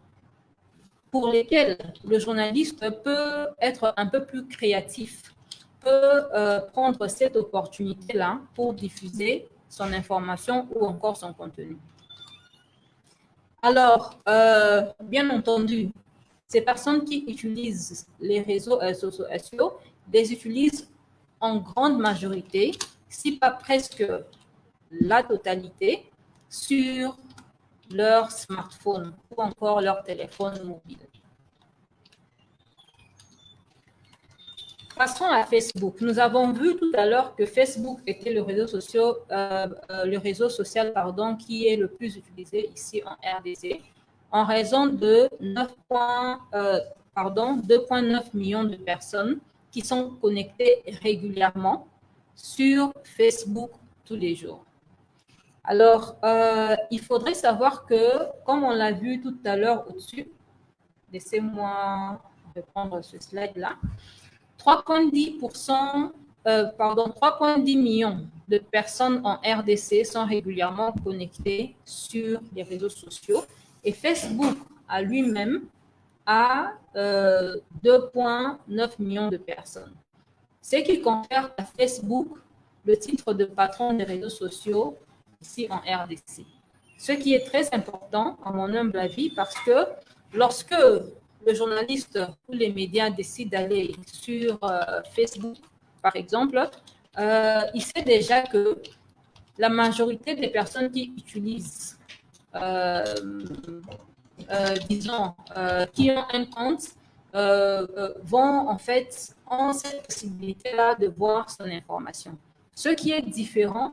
pour lesquels le journaliste peut être un peu plus créatif, peut prendre cette opportunité-là pour diffuser son information ou encore son contenu. Alors, bien entendu, ces personnes qui utilisent les réseaux sociaux les utilisent en grande majorité, si pas presque la totalité, sur leur smartphone ou encore leur téléphone mobile. Passons à Facebook. Nous avons vu tout à l'heure que Facebook était le réseau social qui est le plus utilisé ici en RDC en raison de 2,9 millions de personnes qui sont connectées régulièrement sur Facebook tous les jours. Alors, il faudrait savoir que, comme on l'a vu tout à l'heure au-dessus, laissez-moi reprendre ce slide-là, 3,10 millions de personnes en RDC sont régulièrement connectées sur les réseaux sociaux et Facebook à lui-même a 2,9 millions de personnes. Ce qui confère à Facebook le titre de patron des réseaux sociaux ici en RDC. Ce qui est très important, à mon humble avis, parce que lorsque le journaliste ou les médias décident d'aller sur Facebook, par exemple, il sait déjà que la majorité des personnes qui utilisent, qui ont un compte, ont cette possibilité-là de voir son information. Ce qui est différent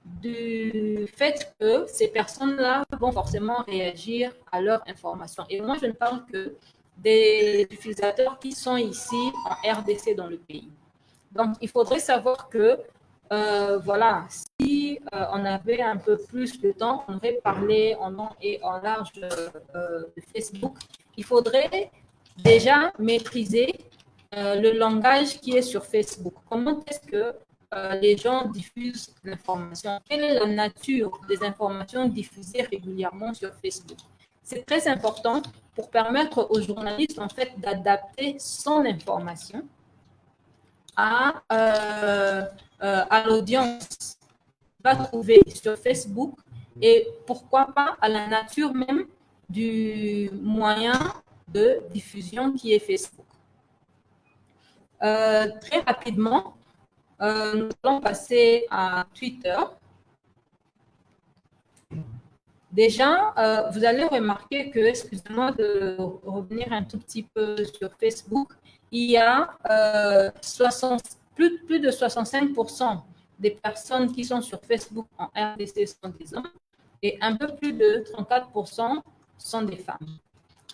du fait que ces personnes-là vont forcément réagir à leur information. Et moi, je ne parle que des utilisateurs qui sont ici en RDC dans le pays. Donc, il faudrait savoir que, si on avait un peu plus de temps, on aurait parlé en long et en large de Facebook. Il faudrait déjà maîtriser le langage qui est sur Facebook. Comment est-ce que les gens diffusent l'information? Quelle est la nature des informations diffusées régulièrement sur Facebook? C'est très important pour permettre aux journalistes, en fait, d'adapter son information à l'audience va trouver sur Facebook et pourquoi pas à la nature même du moyen de diffusion qui est Facebook. Très rapidement, nous allons passer à Twitter. Déjà, vous allez remarquer que, excusez-moi de revenir un tout petit peu sur Facebook, il y a plus de 65% des personnes qui sont sur Facebook en RDC sont des hommes et un peu plus de 34% sont des femmes.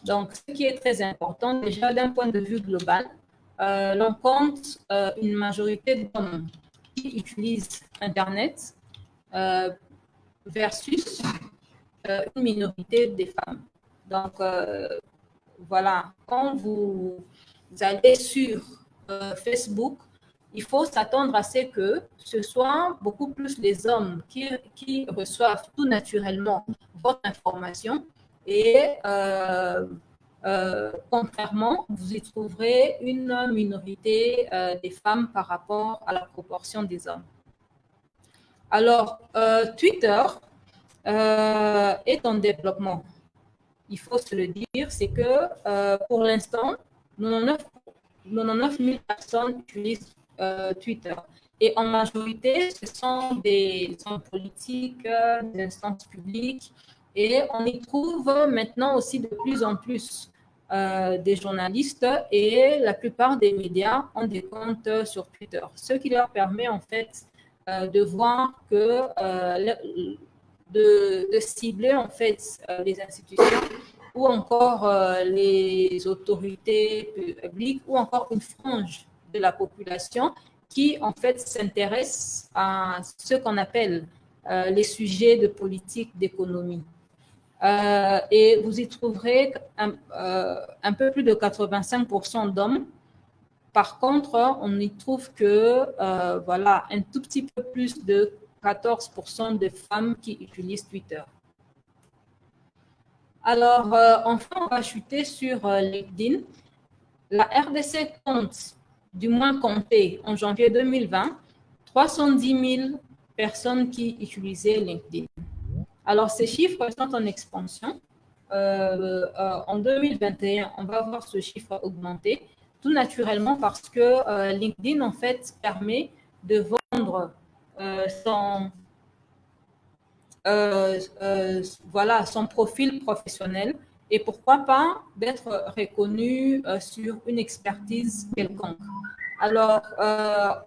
Donc, ce qui est très important, déjà d'un point de vue global, l'on compte une majorité d'hommes qui utilisent Internet versus une minorité des femmes. Donc, voilà, quand vous allez sur Facebook, il faut s'attendre à ce que ce soit beaucoup plus les hommes qui reçoivent tout naturellement votre information et contrairement, vous y trouverez une minorité des femmes par rapport à la proportion des hommes. Alors, Twitter est en développement. Il faut se le dire, c'est que pour l'instant, 99 000 personnes utilisent Twitter. Et en majorité, ce sont des hommes politiques, des instances publiques, et on y trouve maintenant aussi de plus en plus des journalistes et la plupart des médias ont des comptes sur Twitter, ce qui leur permet en fait de voir que de cibler en fait les institutions ou encore les autorités publiques ou encore une frange de la population qui en fait s'intéresse à ce qu'on appelle les sujets de politique, d'économie. Et vous y trouverez un peu plus de 85% d'hommes. Par contre, on y trouve que voilà, un tout petit peu plus de 14% de femmes qui utilisent Twitter. Alors, enfin, on va chuter sur LinkedIn. La RDC compte, du moins compté en janvier 2020, 310 000 personnes qui utilisaient LinkedIn. Alors, ces chiffres sont en expansion. En 2021, on va voir ce chiffre augmenter, tout naturellement parce que LinkedIn, en fait, permet de vendre son profil professionnel et pourquoi pas d'être reconnu sur une expertise quelconque. Alors,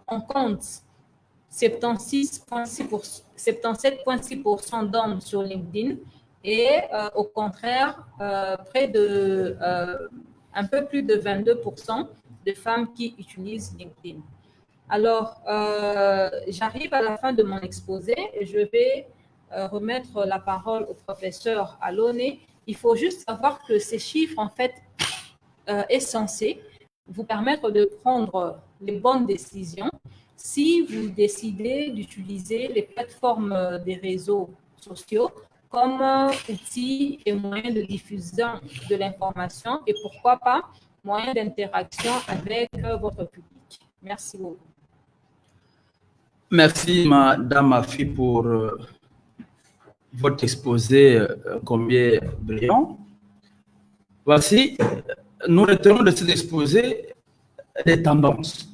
on compte 77,6% d'hommes sur LinkedIn et au contraire, près de un peu plus de 22% de femmes qui utilisent LinkedIn. Alors, j'arrive à la fin de mon exposé et je vais remettre la parole au professeur Alone. Il faut juste savoir que ces chiffres, en fait, est censé vous permettre de prendre les bonnes décisions si vous décidez d'utiliser les plateformes des réseaux sociaux comme outil et moyen de diffusion de l'information et pourquoi pas moyen d'interaction avec votre public. Merci beaucoup. Merci, Madame Afi, pour votre exposé combien brillant. Voici, nous retenons de cet exposé les tendances.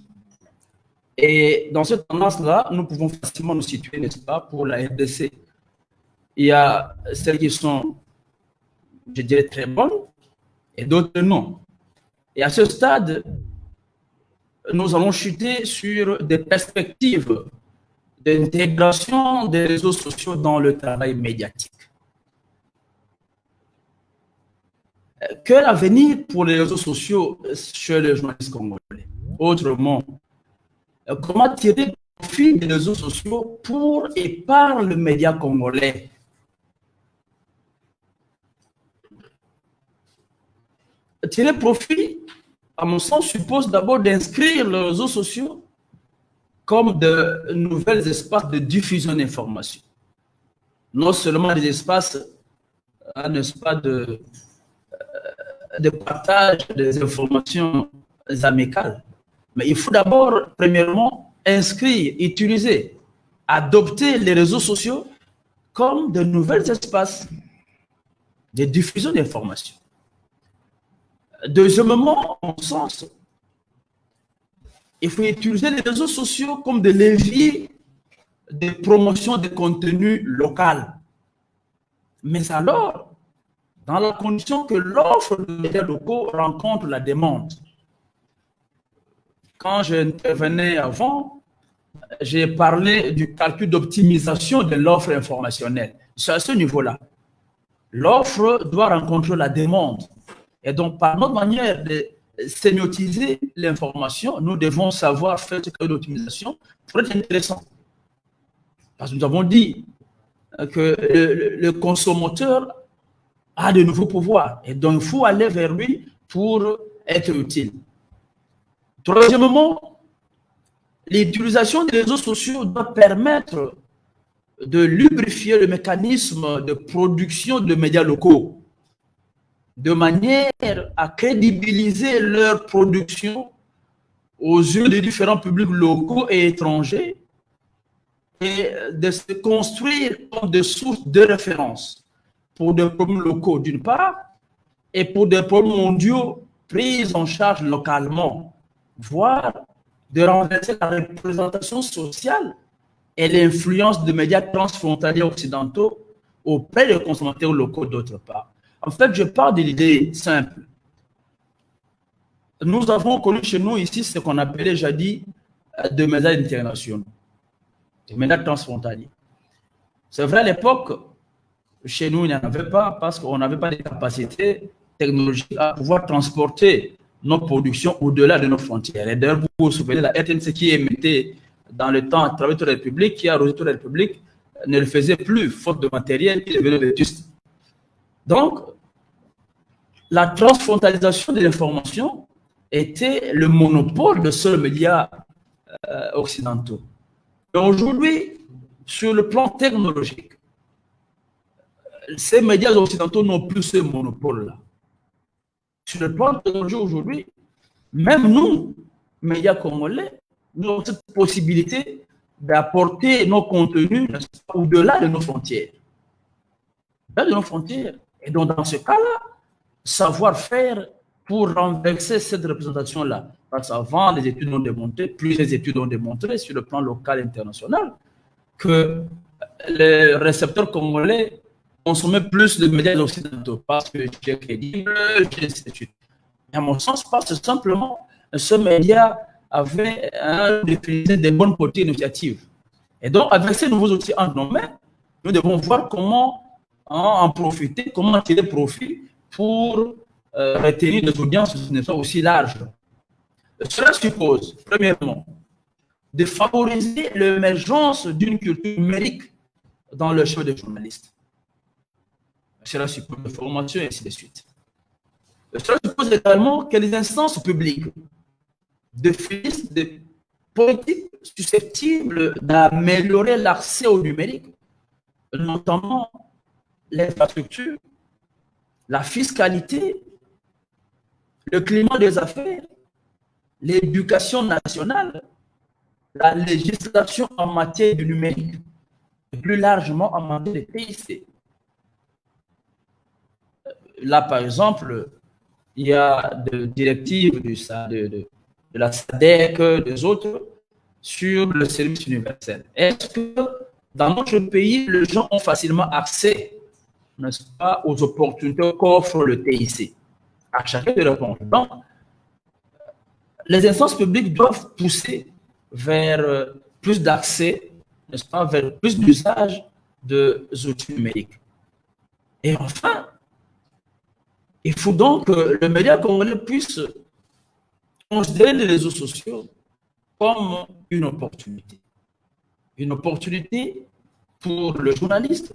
Et dans cette tendance-là, nous pouvons facilement nous situer, n'est-ce pas, pour la RDC. Il y a celles qui sont, je dirais, très bonnes et d'autres non. Et à ce stade, nous allons chuter sur des perspectives d'intégration des réseaux sociaux dans le travail médiatique. Quel avenir pour les réseaux sociaux chez les journalistes congolais? Autrement, comment tirer profit des réseaux sociaux pour et par le média congolais? Tirer profit, à mon sens, suppose d'abord d'inscrire les réseaux sociaux comme de nouveaux espaces de diffusion d'informations. Non seulement des espaces, n'est-ce pas, de partage des informations amicales, mais il faut d'abord, premièrement, inscrire, utiliser, adopter les réseaux sociaux comme de nouveaux espaces de diffusion d'informations. Deuxièmement, en sens, il faut utiliser les réseaux sociaux comme des leviers de promotion de contenu local. Mais alors, dans la condition que l'offre de médias locaux rencontre la demande. Quand j'intervenais avant, j'ai parlé du calcul d'optimisation de l'offre informationnelle. C'est à ce niveau-là. L'offre doit rencontrer la demande. Et donc, par notre manière de sémiotiser l'information, nous devons savoir faire ce calcul d'optimisation pour être intéressant. Parce que nous avons dit que le consommateur a de nouveaux pouvoirs. Et donc, il faut aller vers lui pour être utile. Troisièmement, l'utilisation des réseaux sociaux doit permettre de lubrifier le mécanisme de production de médias locaux, de manière à crédibiliser leur production aux yeux des différents publics locaux et étrangers et de se construire comme des sources de référence pour des problèmes locaux d'une part et pour des problèmes mondiaux pris en charge localement, voire de renverser la représentation sociale et l'influence des médias transfrontaliers occidentaux auprès des consommateurs locaux d'autre part. En fait, je parle de l'idée simple. Nous avons connu chez nous ici ce qu'on appelait jadis des médias internationaux, des médias transfrontaliers. C'est vrai, à l'époque, chez nous, il n'y en avait pas parce qu'on n'avait pas de capacité technologique à pouvoir transporter nos productions au-delà de nos frontières. Et d'ailleurs, vous vous souvenez, la RTNC qui émettait dans le temps à travers toute la République, qui a arrosé toute la République, ne le faisait plus, faute de matériel qui devenait vétuste. Donc, la transfrontalisation de l'information était le monopole de seuls médias occidentaux. Et aujourd'hui, sur le plan technologique, ces médias occidentaux n'ont plus ce monopole-là. Sur le plan technologique aujourd'hui, même nous, médias congolais, nous avons cette possibilité d'apporter nos contenus au-delà de nos frontières. Au-delà de nos frontières. Et donc, dans ce cas-là, savoir-faire pour renverser cette représentation-là. Parce qu'avant, les études ont démontré, plusieurs études ont démontré sur le plan local et international, que les récepteurs congolais consommaient plus de médias occidentaux parce que c'est crédible, c'est études. Et à mon sens, parce que simplement, ce média avait défini des bonnes politiques initiatives. Et donc, avec ces nouveaux outils entre nos mains, nous devons voir comment en profiter, comment tirer profit pour retenir des audiences aussi larges. Cela suppose, premièrement, de favoriser l'émergence d'une culture numérique dans le choix des journalistes. Cela suppose de formation et ainsi de suite. Cela suppose également que les instances publiques définissent des politiques susceptibles d'améliorer l'accès au numérique, notamment l'infrastructure, la fiscalité, le climat des affaires, l'éducation nationale, la législation en matière de numérique, et plus largement en matière de TIC. Là, par exemple, il y a des directives de la SADC, des autres, sur le service universel. Est-ce que dans notre pays, les gens ont facilement accès, n'est-ce pas, aux opportunités qu'offre le TIC? À chacun de répondre. Donc, les instances publiques doivent pousser vers plus d'accès, n'est-ce pas, vers plus d'usage des outils numériques. Et enfin, il faut donc que le média congolais puisse considérer les réseaux sociaux comme une opportunité. Une opportunité pour le journaliste,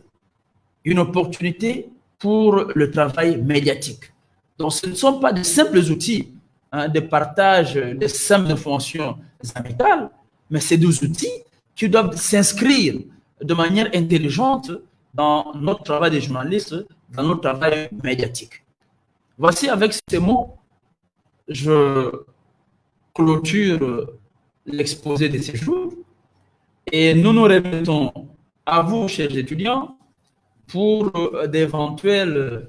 une opportunité pour le travail médiatique. Donc, ce ne sont pas de simples outils de partage de simples informations amicales, mais c'est des outils qui doivent s'inscrire de manière intelligente dans notre travail de journaliste, dans notre travail médiatique. Voici, avec ces mots, je clôture l'exposé de ces jours et nous nous remettons à vous, chers étudiants, pour d'éventuelles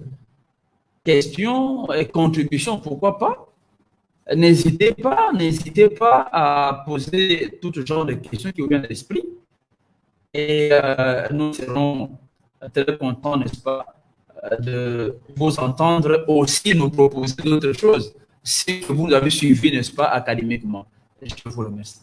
questions et contributions, pourquoi pas. N'hésitez pas à poser tout genre de questions qui vous viennent à l'esprit et nous serons très contents, n'est-ce pas, de vous entendre aussi nous proposer d'autres choses si vous avez suivi, n'est-ce pas, académiquement. Je vous remercie.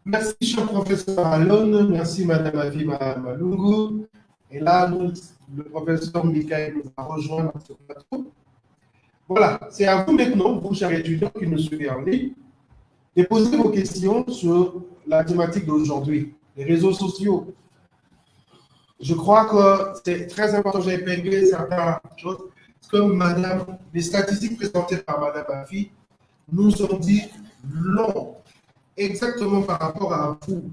Merci, cher professeur Alon. Merci, Madame Avima Malungu. Et là, le professeur Michael nous a rejoint dans ce plateau. Voilà, c'est à vous maintenant, vous, chers étudiants qui nous suivez en ligne, de poser vos questions sur la thématique d'aujourd'hui, les réseaux sociaux. Je crois que c'est très important, j'ai épinglé certaines choses, comme Madame, les statistiques présentées par Madame Afi nous ont dit long, exactement par rapport à vous,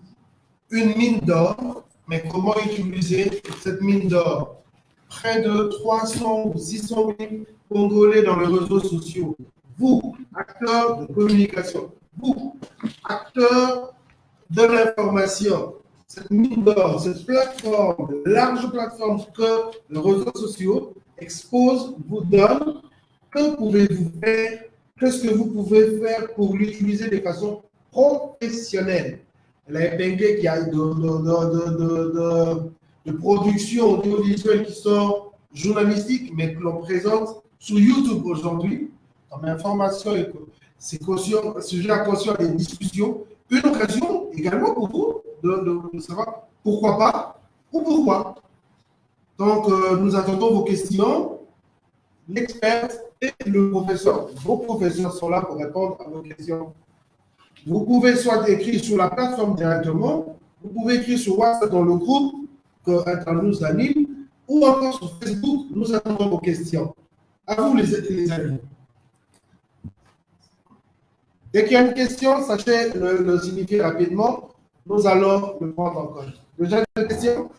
une mine d'or, mais comment utiliser cette mine d'or? Près de 300 ou 600 000 Congolais dans les réseaux sociaux. Vous, acteurs de communication, vous, acteurs de l'information, cette mine d'or, cette plateforme, large plateforme que les réseaux sociaux exposent, vous donnent, que pouvez-vous faire? Qu'est-ce que vous pouvez faire pour l'utiliser de façon professionnelle? Elle a épinglé qu'il y a de production audiovisuelle qui sont journalistiques, mais que l'on présente sur YouTube aujourd'hui, comme information, c'est sujet à caution des discussions. Une occasion également pour vous de savoir pourquoi pas ou pourquoi. Donc, nous attendons vos questions. L'expert et le professeur. Vos professeurs sont là pour répondre à vos questions. Vous pouvez soit écrire sur la plateforme directement, vous pouvez écrire sur WhatsApp dans le groupe que Internews anime, ou encore sur Facebook. Nous attendons vos questions. À vous les amis. Dès qu'il y a une question, sachez le signifier rapidement. Nous allons le prendre en compte. Déjà une question?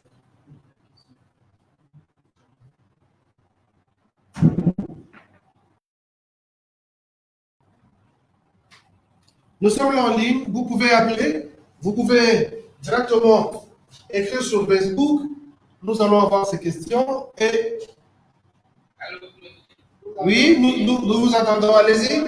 Nous sommes là en ligne. Vous pouvez appeler. Vous pouvez directement écrire sur Facebook. Nous allons avoir ces questions. Et oui, nous vous attendons. Allez-y.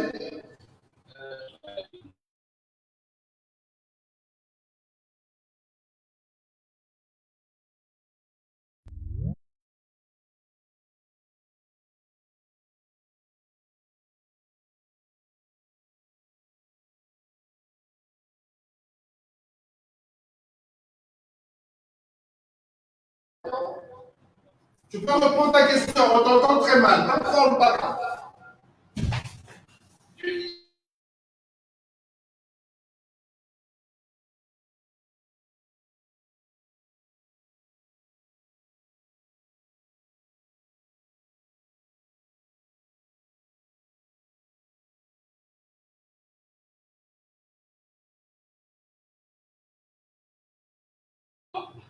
Tu peux reprendre ta question, on t'entend très mal. Pas trop, pas.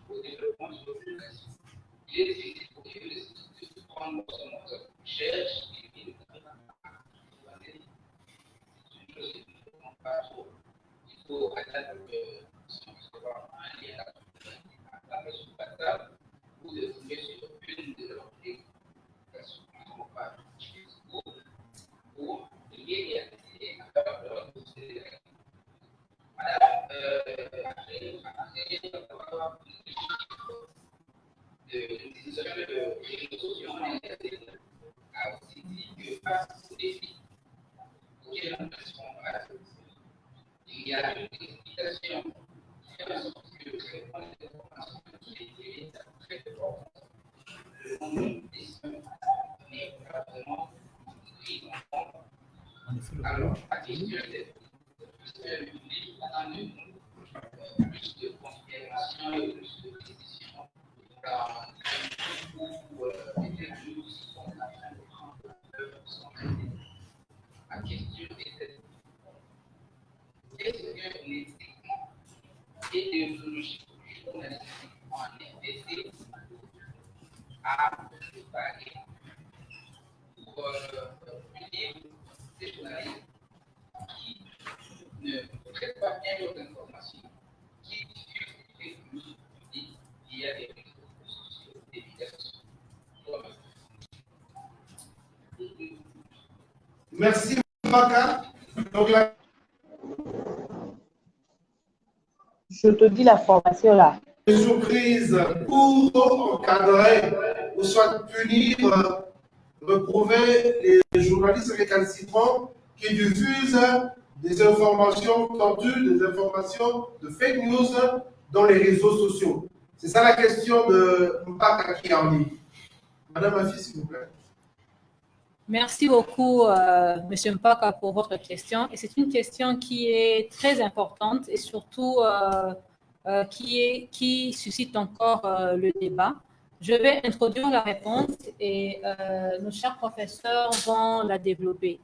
Au développement de l'opération. Il est difficile pour que les instituts se prennent son moteur, cherchent et vivent. C'est une chose qui ne comprend pas trop. Il faut attendre que si on se voit un lien à la maison patable ou de tomber sur une de leurs applications qui ne sont pas utilisées pour lier et accéder à leur dossier. Madame, de l'utilisation des réseaux sociaux a aussi dit que face aux défis auxquels nous restons face, il y a une explication qui fait en sorte que le traitement des informations qui est très fort. Le monde des décisions n'est pas vraiment pris en compte. Alors, la question est est-ce que le public attend de nous plus de considération et plus de précision ou les techniques qui sont en train de prendre sont traitées. La question est est-ce que l'éthique et déontologie journalistique en est à préparer pour punir des journalistes qui ne traitent pas bien leurs informations, qui diffusent des fake news publiques via des réseaux sociaux, des médias. Merci, Mbaka. Donc, Je te dis la formation là. mesures prises pour encadrer ou soit punir, reprouver les journalistes récalcitrants qui diffusent des informations tordues, des informations de fake news dans les réseaux sociaux. C'est ça la question de Mbaka qui en ligne. Madame Afi, s'il vous plaît. Merci beaucoup, Monsieur Mpaka, pour votre question. Et c'est une question qui est très importante et surtout qui suscite encore le débat. Je vais introduire la réponse et nos chers professeurs vont la développer.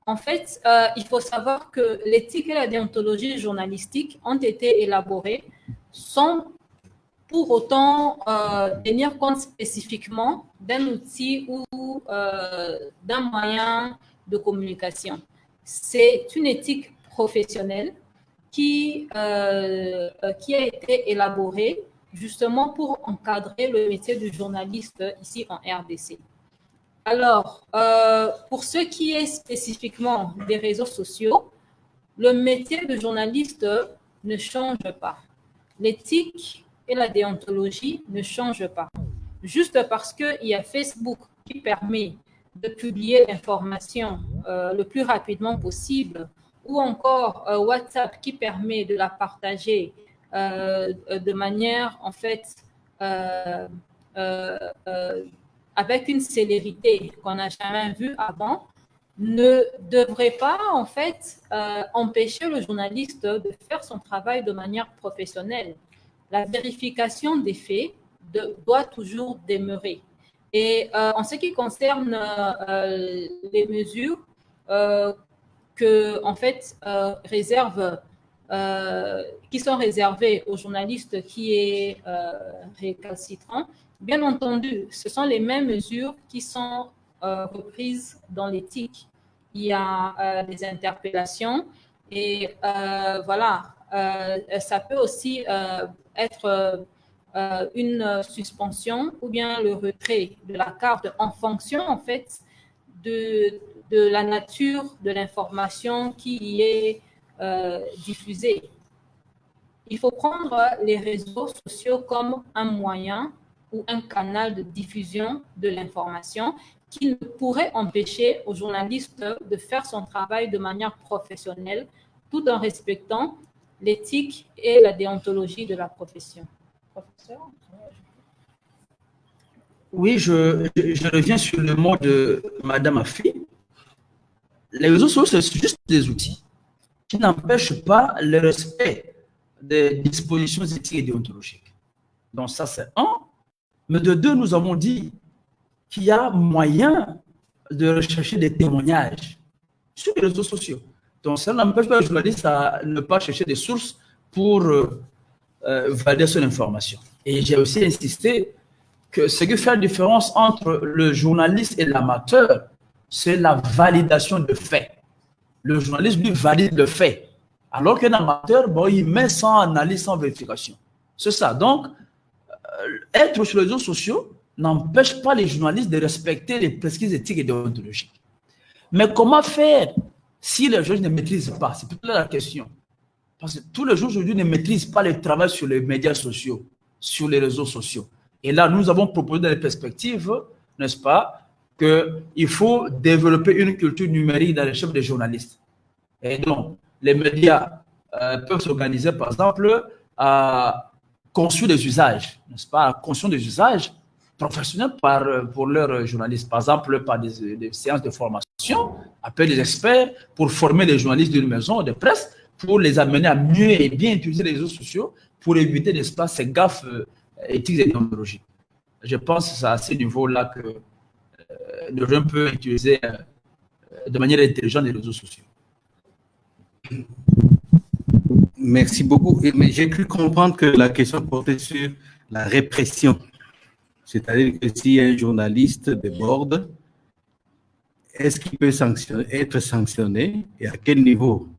En fait, il faut savoir que l'éthique et la déontologie journalistique ont été élaborées sans pour autant tenir compte spécifiquement d'un outil ou d'un moyen de communication. C'est une éthique professionnelle qui a été élaborée justement pour encadrer le métier du journaliste ici en RDC. Alors, pour ce qui est spécifiquement des réseaux sociaux, le métier de journaliste ne change pas. L'éthique et la déontologie ne changent pas. Juste parce qu'il y a Facebook qui permet de publier l'information le plus rapidement possible, ou encore WhatsApp qui permet de la partager de manière, en fait, avec une célérité qu'on n'a jamais vue avant, ne devrait pas, en fait, empêcher le journaliste de faire son travail de manière professionnelle. La vérification des faits doit toujours demeurer. Et en ce qui concerne les mesures que, en fait, qui sont réservées aux journalistes qui est récalcitrant, bien entendu, ce sont les mêmes mesures qui sont reprises dans l'éthique. Il y a des interpellations et voilà, ça peut aussi être une suspension ou bien le retrait de la carte en fonction en fait de la nature de l'information qui y est diffusée. Il faut prendre les réseaux sociaux comme un moyen ou un canal de diffusion de l'information qui ne pourrait empêcher aux journalistes de faire son travail de manière professionnelle tout en respectant l'éthique et la déontologie de la profession. Professeur? Oui, je reviens sur le mot de Madame Afi. Les réseaux sociaux, c'est juste des outils qui n'empêchent pas le respect des dispositions éthiques et déontologiques. Donc ça, c'est un. Mais de deux, nous avons dit qu'il y a moyen de rechercher des témoignages sur les réseaux sociaux. Donc ça n'empêche pas le journaliste à ne pas chercher des sources pour valider son information. Et j'ai aussi insisté que ce qui fait la différence entre le journaliste et l'amateur, c'est la validation de faits. Le journaliste, lui, valide le fait. Alors qu'un amateur, bon, il met sans analyse, sans vérification. C'est ça. Donc, être sur les réseaux sociaux n'empêche pas les journalistes de respecter les prescrits éthiques et déontologiques. Mais comment faire si les journalistes ne maîtrisent pas? C'est plutôt la question. Parce que tous les jours aujourd'hui ne maîtrisent pas le travail sur les médias sociaux, sur les réseaux sociaux. Et là, nous avons proposé dans les perspectives, n'est-ce pas, qu'il faut développer une culture numérique dans les chefs des journalistes. Et donc, les médias peuvent s'organiser, par exemple, à construire des usages, n'est-ce pas, à construire des usages professionnels pour leurs journalistes. Par exemple, par des séances de formation, appeler des experts pour former les journalistes d'une maison de presse, pour les amener à mieux et bien utiliser les réseaux sociaux pour éviter, n'est-ce pas, ces gaffes éthiques et déontologiques. Je pense que c'est à ce niveau-là que le jeune peut utiliser de manière intelligente les réseaux sociaux. Merci beaucoup. Mais j'ai cru comprendre que la question portait sur la répression. C'est-à-dire que si un journaliste déborde, est-ce qu'il peut être sanctionné et à quel niveau?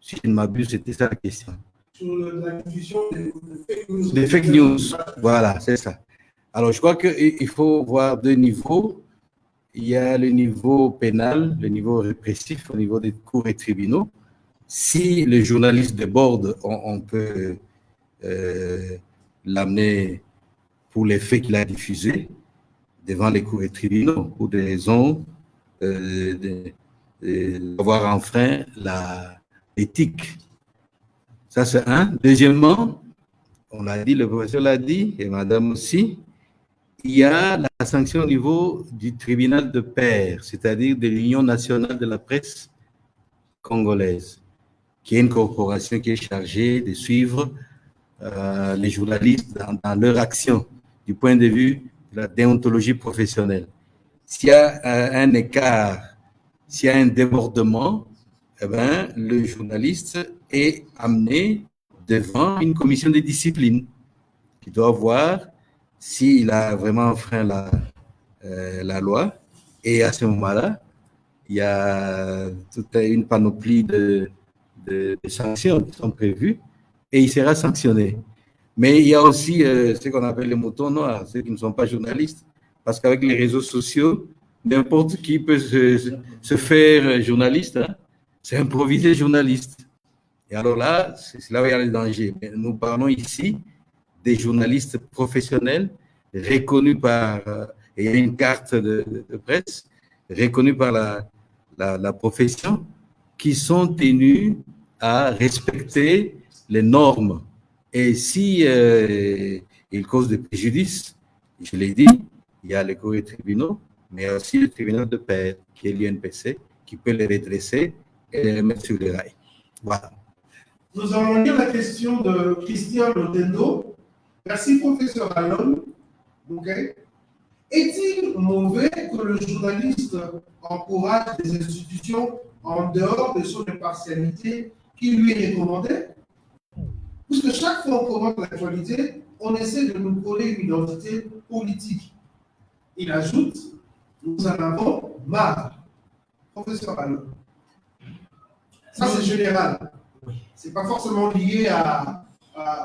Si je ne m'abuse, c'était ça la question. Sur la diffusion des fake news. Voilà, c'est ça. Alors, je crois qu'il faut voir deux niveaux. Il y a le niveau pénal, le niveau répressif, au niveau des cours et tribunaux. Si le journaliste déborde, on peut l'amener pour les faits qu'il a diffusés devant les cours et tribunaux pour des raisons d'avoir enfreint l'éthique. Ça, c'est un. Deuxièmement, on l'a dit, le professeur l'a dit, et madame aussi, il y a la sanction au niveau du tribunal de pair, c'est-à-dire de l'Union nationale de la presse congolaise, qui est une corporation qui est chargée de suivre les journalistes dans leur action du point de vue de la déontologie professionnelle. S'il y a un écart, s'il y a un débordement, eh bien, le journaliste est amené devant une commission de discipline qui doit voir s'il a vraiment enfreint la loi. Et à ce moment-là, il y a toute une panoplie de sanctions qui sont prévues et il sera sanctionné. Mais il y a aussi ce qu'on appelle les moutons noirs, ceux qui ne sont pas journalistes, parce qu'avec les réseaux sociaux, n'importe qui peut se faire journaliste, hein, s'improviser journaliste. Et alors là, c'est là où il y a le danger. Mais nous parlons ici des journalistes professionnels reconnus par, il y a une carte de presse reconnue par la profession, qui sont tenus à respecter les normes. Et si ils causent des préjudices, je l'ai dit, il y a les cours et tribunaux, mais aussi le tribunal de paix, qui est l'UNPC, qui peut les redresser et les remettre sur les rails. Voilà. Nous allons lire la question de Christian Lotendo. Merci, professeur Alon. Okay. Est-il mauvais que le journaliste encourage des institutions en dehors de son impartialité qui lui est recommandée? Puisque chaque fois qu'on commente l'actualité, on essaie de nous coller une identité politique. Il ajoute, nous en avons marre. Professeur Alon. Ça, c'est général. Ce n'est pas forcément lié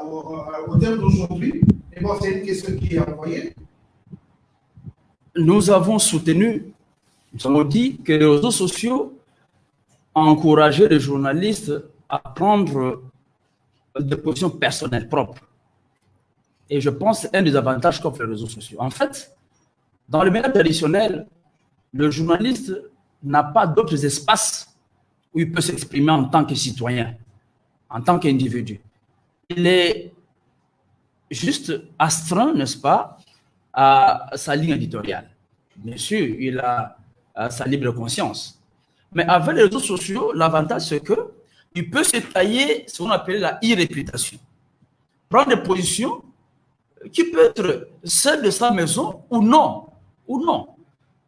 au thème d'aujourd'hui, mais bon, c'est une question qui est envoyée. Nous avons soutenu, nous avons dit que les réseaux sociaux ont encouragé les journalistes à prendre des positions personnelles propres. Et je pense que c'est un des avantages qu'offrent les réseaux sociaux. En fait, dans le média traditionnel, le journaliste n'a pas d'autres espaces où il peut s'exprimer en tant que citoyen, en tant qu'individu. Il est juste astreint, n'est-ce pas, à sa ligne éditoriale. Bien sûr, il a sa libre conscience. Mais avec les réseaux sociaux, l'avantage, c'est qu'il peut se tailler ce qu'on appelle la e-réputation. Prendre des positions qui peuvent être celles de sa maison ou non.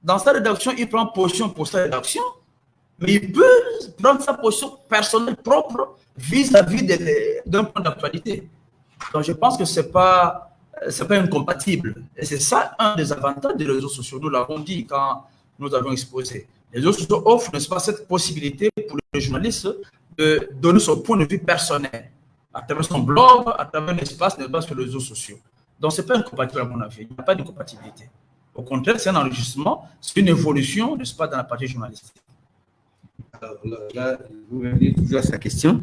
Dans sa rédaction, il prend position pour sa rédaction, mais il peut prendre sa position personnelle propre vis-à-vis d'un point d'actualité. Donc, je pense que ce n'est pas incompatible. Et c'est ça un des avantages des réseaux sociaux. Nous l'avons dit quand nous avons exposé. Les réseaux sociaux offrent, n'est-ce pas, cette possibilité pour le journaliste de donner son point de vue personnel à travers son blog, à travers un espace, n'est-ce pas, sur les réseaux sociaux. Donc, ce n'est pas incompatible à mon avis. Il n'y a pas d'incompatibilité. Au contraire, c'est un enrichissement, c'est une évolution, n'est-ce pas, dans la partie journalistique. Alors là, vous revenez toujours à sa question.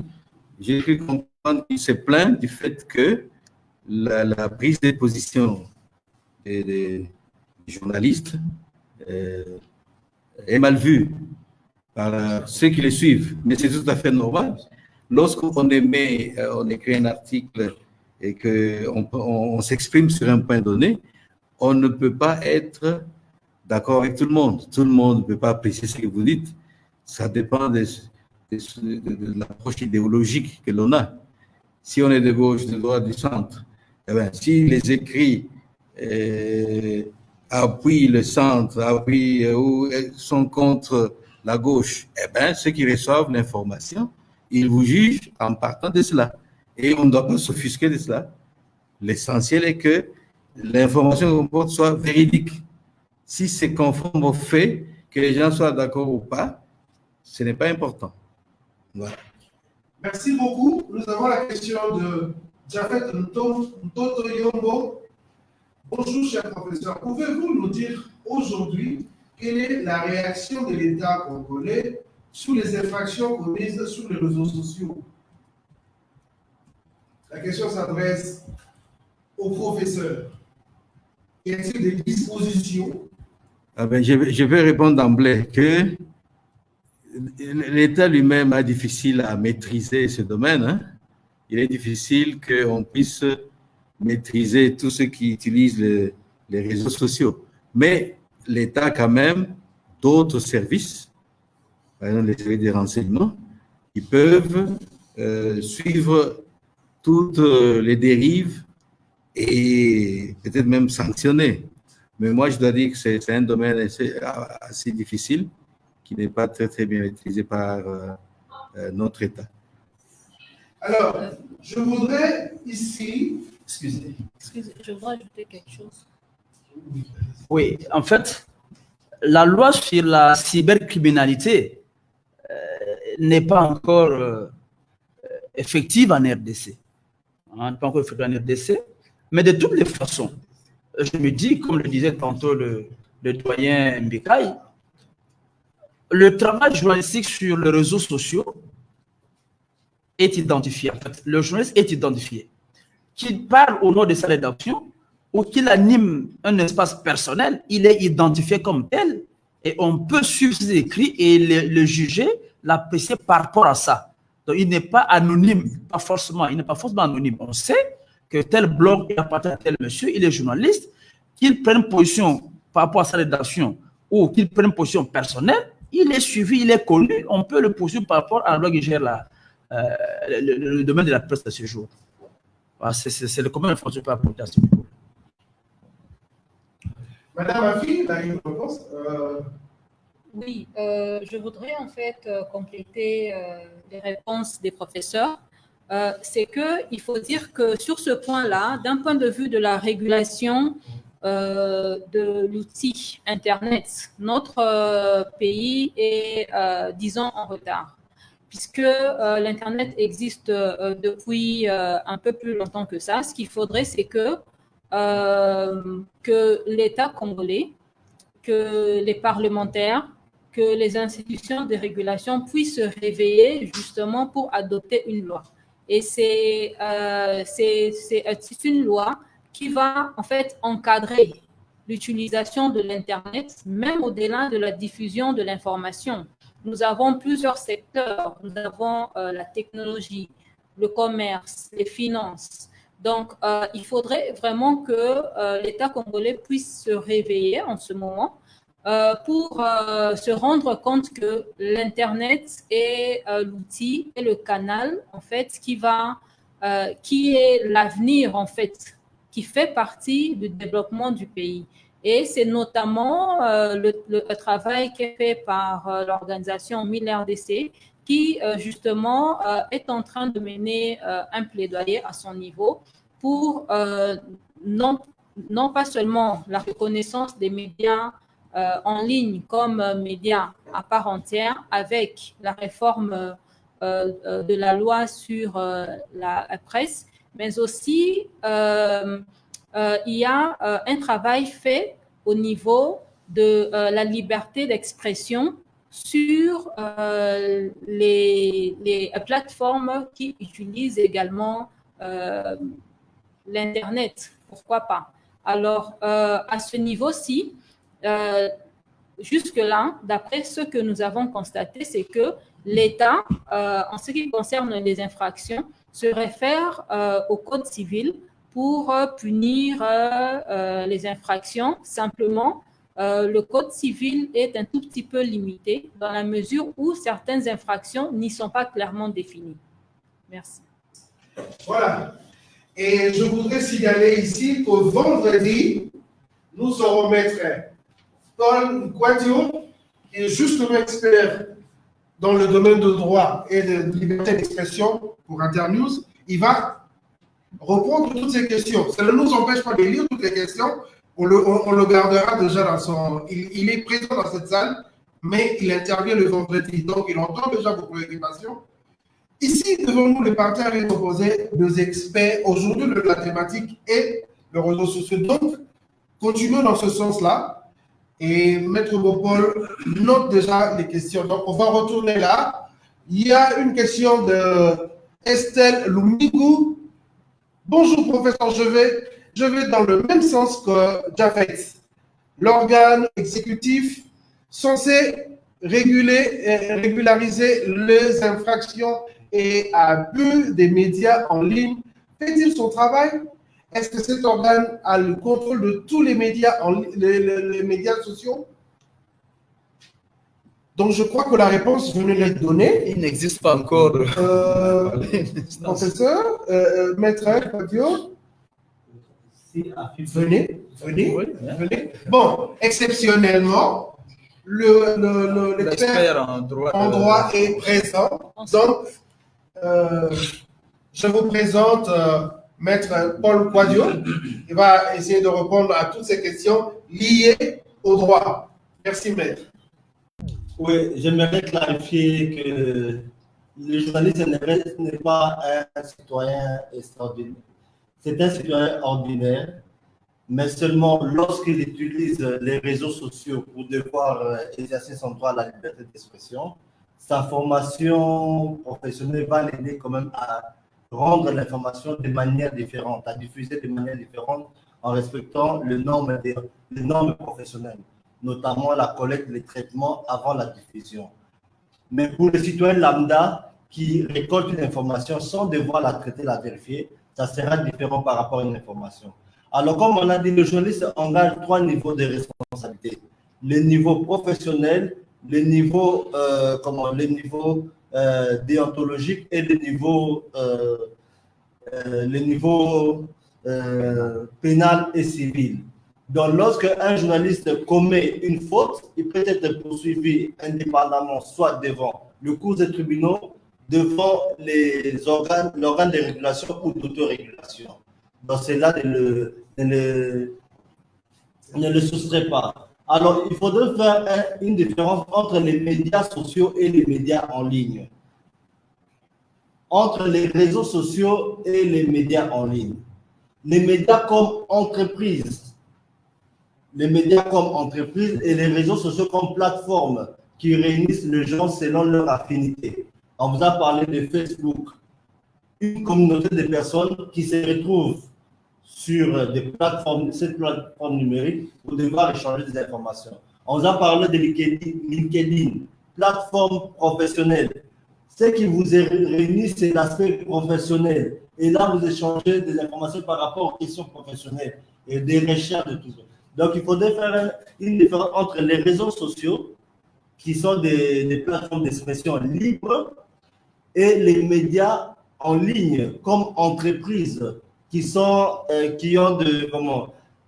J'ai cru comprendre qu'il se plaint du fait que la prise de position des journalistes est mal vue par ceux qui les suivent. Mais c'est tout à fait normal. Lorsqu'on écrit un article et qu'on s'exprime sur un point donné, on ne peut pas être d'accord avec tout le monde. Tout le monde ne peut pas apprécier ce que vous dites. Ça dépend de l'approche idéologique que l'on a. Si on est de gauche, de droite, du centre, eh bien, si les écrits appuient le centre, ou sont contre la gauche, eh bien, ceux qui reçoivent l'information, ils vous jugent en partant de cela. Et on ne doit pas s'offusquer de cela. L'essentiel est que l'information qu'on porte soit véridique. Si c'est conforme aux faits, que les gens soient d'accord ou pas, ce n'est pas important. Voilà. Merci beaucoup. Nous avons la question de Jafet Ntoto Yombo. Bonjour, cher professeur. Pouvez-vous nous dire aujourd'hui quelle est la réaction de l'État congolais sur les infractions commises sur les réseaux sociaux? La question s'adresse au professeur. Y a-t-il des dispositions? Je vais répondre d'emblée que l'État lui-même est difficile à maîtriser ce domaine. Hein. Il est difficile qu'on puisse maîtriser tous ceux qui utilisent les réseaux sociaux. Mais l'État a quand même d'autres services, par exemple les services de renseignement, qui peuvent suivre toutes les dérives et peut-être même sanctionner. Mais moi, je dois dire que c'est un domaine assez difficile qui n'est pas très, très bien maîtrisé par notre État. Alors, je voudrais ici... Excusez, je voudrais ajouter quelque chose. Oui, en fait, la loi sur la cybercriminalité n'est pas encore effective en RDC. Pas encore effective en RDC. Mais de toutes les façons, je me dis, comme le disait tantôt le doyen Mbekaï, le travail journalistique sur les réseaux sociaux est identifié. En fait, le journaliste est identifié. Qu'il parle au nom de sa rédaction ou qu'il anime un espace personnel, il est identifié comme tel et on peut suivre ses écrits et le juger, l'apprécier par rapport à ça. Donc, il n'est pas anonyme, il n'est pas forcément anonyme. On sait que tel blog appartient à tel monsieur, il est journaliste, qu'il prenne position par rapport à sa rédaction ou qu'il prenne position personnelle, il est suivi, il est connu, on peut le poursuivre par rapport à la loi qui gère le domaine de la presse de ce jour. C'est le commun information que je peux apporter à ce niveau. Madame Afi, la réponse. Oui, je voudrais en fait compléter les réponses des professeurs. C'est qu'il faut dire que sur ce point-là, d'un point de vue de la régulation de l'outil Internet, notre pays est, disons, en retard, puisque l'Internet existe depuis un peu plus longtemps que ça. Ce qu'il faudrait, c'est que l'État congolais, que les parlementaires, que les institutions de régulation puissent se réveiller justement pour adopter une loi. Et c'est une loi qui va en fait encadrer l'utilisation de l'Internet, même au-delà de la diffusion de l'information. Nous avons plusieurs secteurs. Nous avons la technologie, le commerce, les finances, Donc, il faudrait vraiment que l'État congolais puisse se réveiller en ce moment pour se rendre compte que l'Internet est l'outil et le canal, en fait, qui est l'avenir, en fait, qui fait partie du développement du pays. Et c'est notamment le travail qui est fait par l'organisation 1000RDC qui, justement, est en train de mener un plaidoyer à son niveau pour non pas seulement la reconnaissance des médias en ligne comme médias à part entière avec la réforme de la loi sur la presse, mais aussi il y a un travail fait au niveau de la liberté d'expression sur les plateformes qui utilisent également l'Internet. Pourquoi pas? Alors, à ce niveau-ci, jusque-là, d'après ce que nous avons constaté, c'est que l'État, en ce qui concerne les infractions, se réfère au Code civil pour punir les infractions. Simplement, le Code civil est un tout petit peu limité dans la mesure où certaines infractions n'y sont pas clairement définies. Merci. Voilà. Et je voudrais signaler ici qu'au vendredi, nous aurons maître Paul Quadio, qui est justement expert dans le domaine de droit et de liberté d'expression pour Internews. Il va répondre toutes ces questions. Ça ne nous empêche pas de lire toutes les questions. On le gardera déjà dans son... Il est présent dans cette salle, mais il intervient le vendredi. Donc, il entend déjà vos préoccupations. Ici, devant nous, le parterre est composé de experts aujourd'hui de la thématique et le réseau social. Donc, continuons dans ce sens-là. Et Maître Bopol note déjà les questions. Donc, on va retourner là. Il y a une question de Estelle Lumigou. Bonjour, professeur. Je vais dans le même sens que Jafet. L'organe exécutif censé régulariser les infractions et abus des médias en ligne fait-il son travail? Est-ce que cet organe a le contrôle de tous les médias, les médias sociaux? Donc, je crois que la réponse, je vais l'être donnée. Il n'existe pas encore. Professeur, maître Claudio, venez. Bon, exceptionnellement, l'expert en droit est présent. Donc, je vous présente Maître Paul Quadio. Il va essayer de répondre à toutes ces questions liées au droit. Merci, Maître. Oui, j'aimerais clarifier que le journaliste n'est pas un citoyen extraordinaire. C'est un citoyen ordinaire, mais seulement lorsqu'il utilise les réseaux sociaux pour devoir exercer son droit à la liberté d'expression, sa formation professionnelle va l'aider quand même à rendre l'information de manière différente, à diffuser de manière différente en respectant les normes professionnelles, notamment la collecte, les traitements avant la diffusion. Mais pour le citoyen lambda qui récolte une information sans devoir la traiter, la vérifier, ça sera différent par rapport à une information. Alors, comme on a dit, le journaliste engage 3 niveaux de responsabilité. Le niveau professionnel, le niveau, déontologique et le niveau pénal et civil. Donc, lorsque un journaliste commet une faute, il peut être poursuivi indépendamment, soit devant le cours des tribunaux, devant l'organe de régulation ou d'autorégulation. Donc, cela ne le soustrait pas. Alors, il faudrait faire une différence entre les médias sociaux et les médias en ligne. Entre les réseaux sociaux et les médias en ligne. Les médias comme entreprise. Les médias comme entreprise et les réseaux sociaux comme plateforme qui réunissent les gens selon leur affinité. On vous a parlé de Facebook, une communauté de personnes qui se retrouvent sur cette plateforme numérique pour devoir échanger des informations. On vous a parlé de LinkedIn, plateforme professionnelle. Ce qui vous réunit, c'est l'aspect professionnel. Et là, vous échangez des informations par rapport aux questions professionnelles et des recherches de tout ça. Donc, il faudrait faire une différence entre les réseaux sociaux, qui sont des plateformes d'expression libres, et les médias en ligne, comme entreprises, qui sont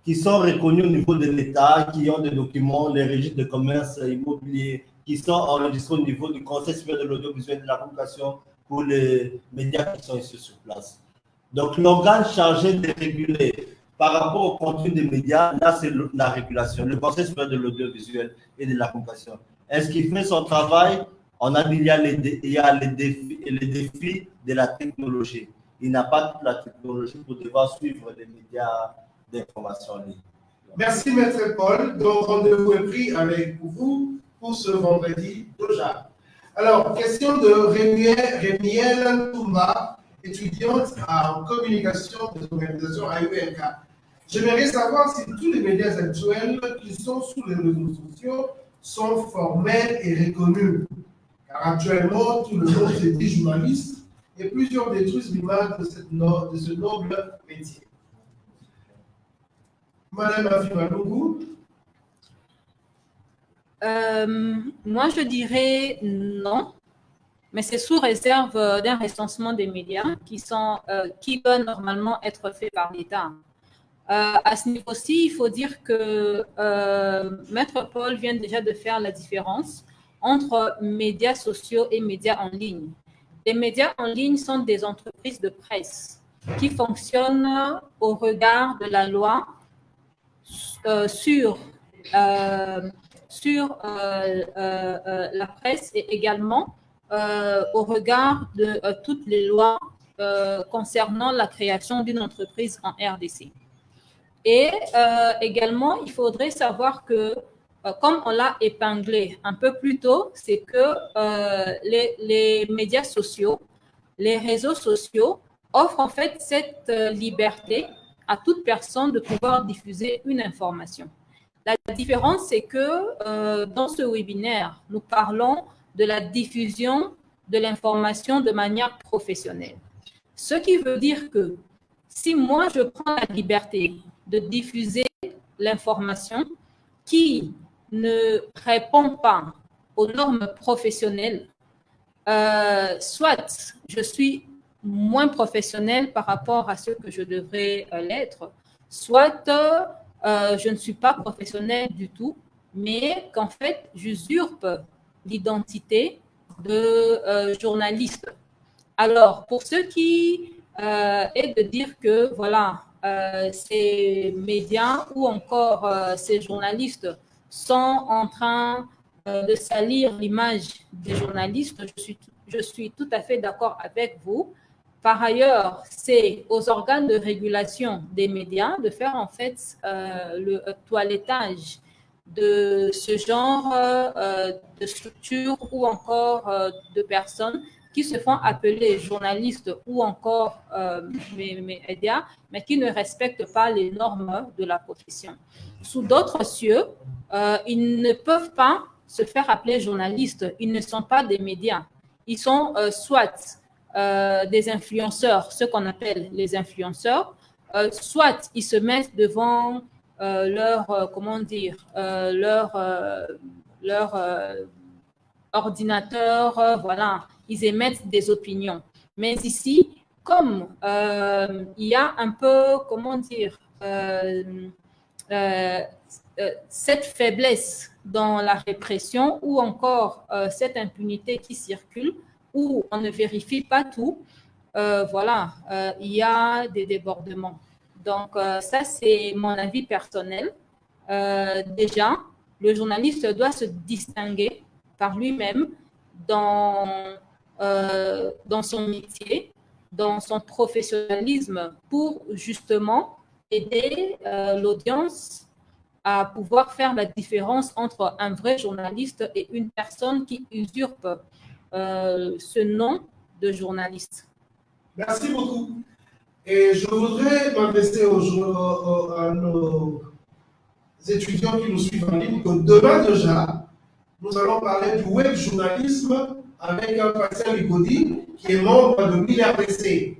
reconnus au niveau de l'État, qui ont des documents, les registres de commerce immobilier, qui sont enregistrés au niveau du Conseil supérieur de l'audiovisuel et de la communication pour les médias qui sont ici sur place. Donc, l'organe chargé de réguler par rapport au contenu des médias, là, c'est la régulation, le Conseil supérieur de l'audiovisuel et de la communication. Est-ce qu'il fait son travail? On a dit il y a les défis de la technologie. Il n'a pas toute la technologie pour devoir suivre les médias d'information en ligne. Merci, Maître Paul. Donc, rendez-vous est pris avec vous pour ce vendredi déjà. Alors, question de Rémiel Toumba, étudiante en communication des organisations à UNK. J'aimerais savoir si tous les médias actuels qui sont sous les réseaux sociaux sont formels et reconnus. Car actuellement, tout le monde se dit journaliste et plusieurs détruisent l'image de ce noble métier. Madame Afimalougou. Moi, je dirais non, mais c'est sous réserve d'un recensement des médias qui doit normalement être fait par l'État. À ce niveau-ci, il faut dire que Maître Paul vient déjà de faire la différence entre médias sociaux et médias en ligne. Les médias en ligne sont des entreprises de presse qui fonctionnent au regard de la loi sur la presse et également au regard de toutes les lois concernant la création d'une entreprise en RDC. Et également, il faudrait savoir que, comme on l'a épinglé un peu plus tôt, c'est que les médias sociaux, les réseaux sociaux offrent en fait cette liberté à toute personne de pouvoir diffuser une information. La différence, c'est que dans ce webinaire, nous parlons de la diffusion de l'information de manière professionnelle. Ce qui veut dire que si moi, je prends la liberté de diffuser l'information qui ne répond pas aux normes professionnelles, soit je suis moins professionnel par rapport à ce que je devrais l'être, soit je ne suis pas professionnel du tout, mais qu'en fait, j'usurpe l'identité de journaliste. Alors, pour ce qui est de dire que, voilà, ces médias ou encore ces journalistes sont en train de salir l'image des journalistes, je suis tout à fait d'accord avec vous. Par ailleurs, c'est aux organes de régulation des médias de faire en fait le toilettage de ce genre de structures ou encore de personnes qui se font appeler journalistes ou encore médias, mais qui ne respectent pas les normes de la profession. Sous d'autres cieux, ils ne peuvent pas se faire appeler journalistes, ils ne sont pas des médias. Ils sont soit des influenceurs, ce qu'on appelle les influenceurs, soit ils se mettent devant leur ordinateur, voilà, ils émettent des opinions. Mais ici, comme il y a un peu, cette faiblesse dans la répression ou encore cette impunité qui circule, où on ne vérifie pas tout, voilà, il y a des débordements. Donc, ça, c'est mon avis personnel. Déjà, le journaliste doit se distinguer par lui-même dans son métier, dans son professionnalisme pour justement aider l'audience à pouvoir faire la différence entre un vrai journaliste et une personne qui usurpe ce nom de journaliste. Merci beaucoup. Et je voudrais m'adresser à nos étudiants qui nous suivent en ligne que demain déjà, nous allons parler du web journalisme avec un Pascal Ligodi qui est membre de l'IRDC.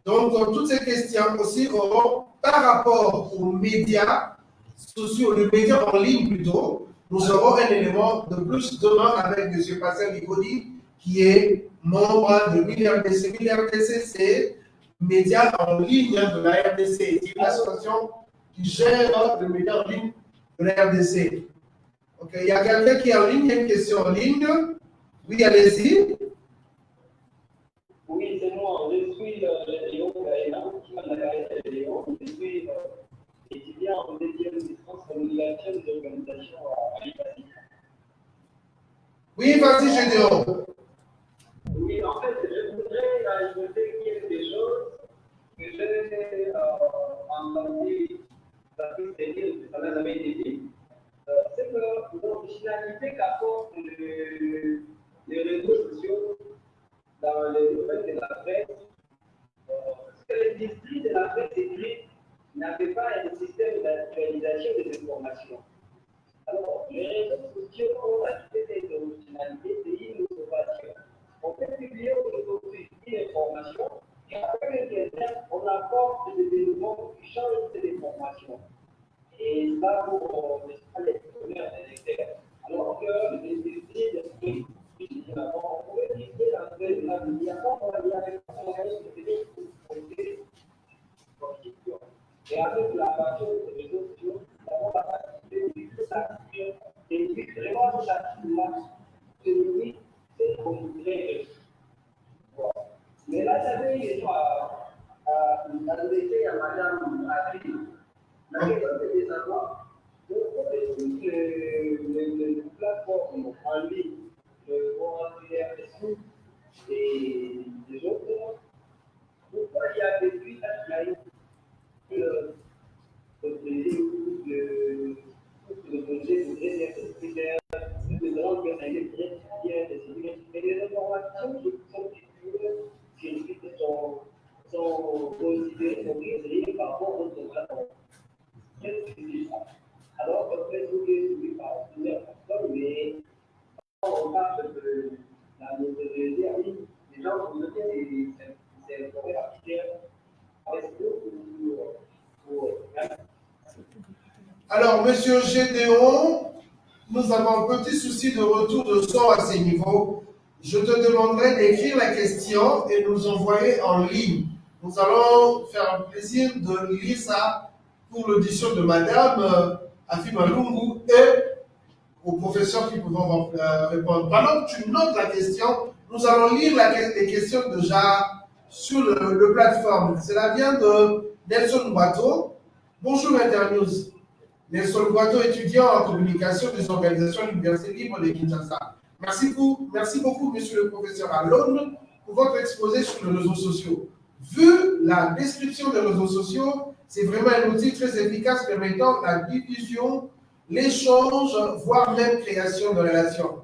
Donc, toutes ces questions aussi auront par rapport aux médias sociaux, les médias en ligne plutôt. Nous aurons un élément de plus demain avec M. Pascal Ligodi qui est membre de l'IRDC. L'IRDC, c'est médias en ligne de la RDC. C'est une association qui gère les médias en ligne de la RDC. Ok, il y a quelqu'un qui est en ligne, il y a une question en ligne. Oui, allez-y. Oui, c'est moi. Je suis Léon Gaëna, je suis étudiant en deuxième licence en organisation des organisations à l'IPASI. Oui, vas-y, Gédéon. Oui, en fait, je voudrais ajouter quelque chose que j'ai entendu dans le série que ça avait été dit. C'est que l'originalité qu'apportent les réseaux sociaux dans les domaines de la presse, parce que les districts de la presse écrite n'avaient pas un système d'actualisation des informations. Alors, les réseaux sociaux ont ajouté cette originalité, c'est une innovation. On peut publier aujourd'hui une information et après Internet, on apporte des éléments qui changent cette information. Et ça, pour les experts des experts. Alors que les districts on pouvait discuter dans la médiation, on va dire avec et avec la passion des réseaux sociaux, nous avons la capacité de s'activer et de vraiment s'activer celui c'est comme très mais là, j'avais une question à Madame Adri. La question c'est de savoir pourquoi est-ce que les plateformes en ligne de ONCRSU et des autres, pourquoi il y a des tweets qui arrivent le projet de et les informations qui sont sont considérées comme risquées par rapport aux autres plateformes. Qu'est-ce que c'est ça? Alors, après, vous pouvez par plusieurs personnes, mais on parle de la méthodologie en ligne, les gens vont donner des informations artificielles. Est-ce que Alors, Monsieur Gédéon, nous avons un petit souci de retour de son à ces niveaux. Je te demanderai d'écrire la question et nous envoyer en ligne. Nous allons faire un plaisir de lire ça pour l'audition de Madame Afima Lungu et aux professeurs qui pourront répondre. Pendant que tu notes la question, nous allons lire les questions déjà sur le plateforme. Cela vient de Nelson Boato. Bonjour Internews. Nelson Boato, étudiant en communication des organisations de l'Université libre de Kinshasa. Merci beaucoup, monsieur le professeur Alone, pour votre exposé sur les réseaux sociaux. Vu la description des réseaux sociaux, c'est vraiment un outil très efficace permettant la diffusion, l'échange, voire même création de relations.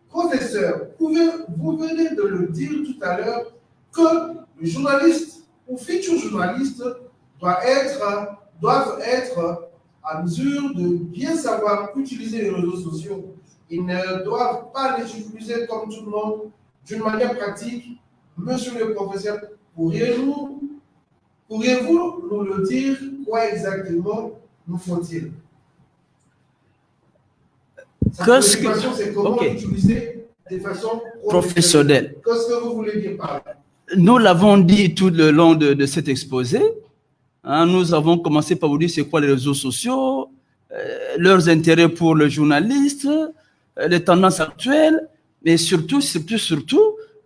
Professeur, vous venez de le dire tout à l'heure que le journaliste ou futur journaliste doivent être à mesure de bien savoir utiliser les réseaux sociaux. Ils ne doivent pas les utiliser comme tout le monde, d'une manière pratique. Monsieur le professeur, pourriez-vous nous le dire, quoi exactement nous faut-il? C'est comment utiliser de façon professionnelle. Qu'est-ce que vous voulez dire par là? Nous l'avons dit tout le long de cet exposé. Nous avons commencé par vous dire c'est quoi les réseaux sociaux, leurs intérêts pour le journaliste, les tendances actuelles, mais surtout,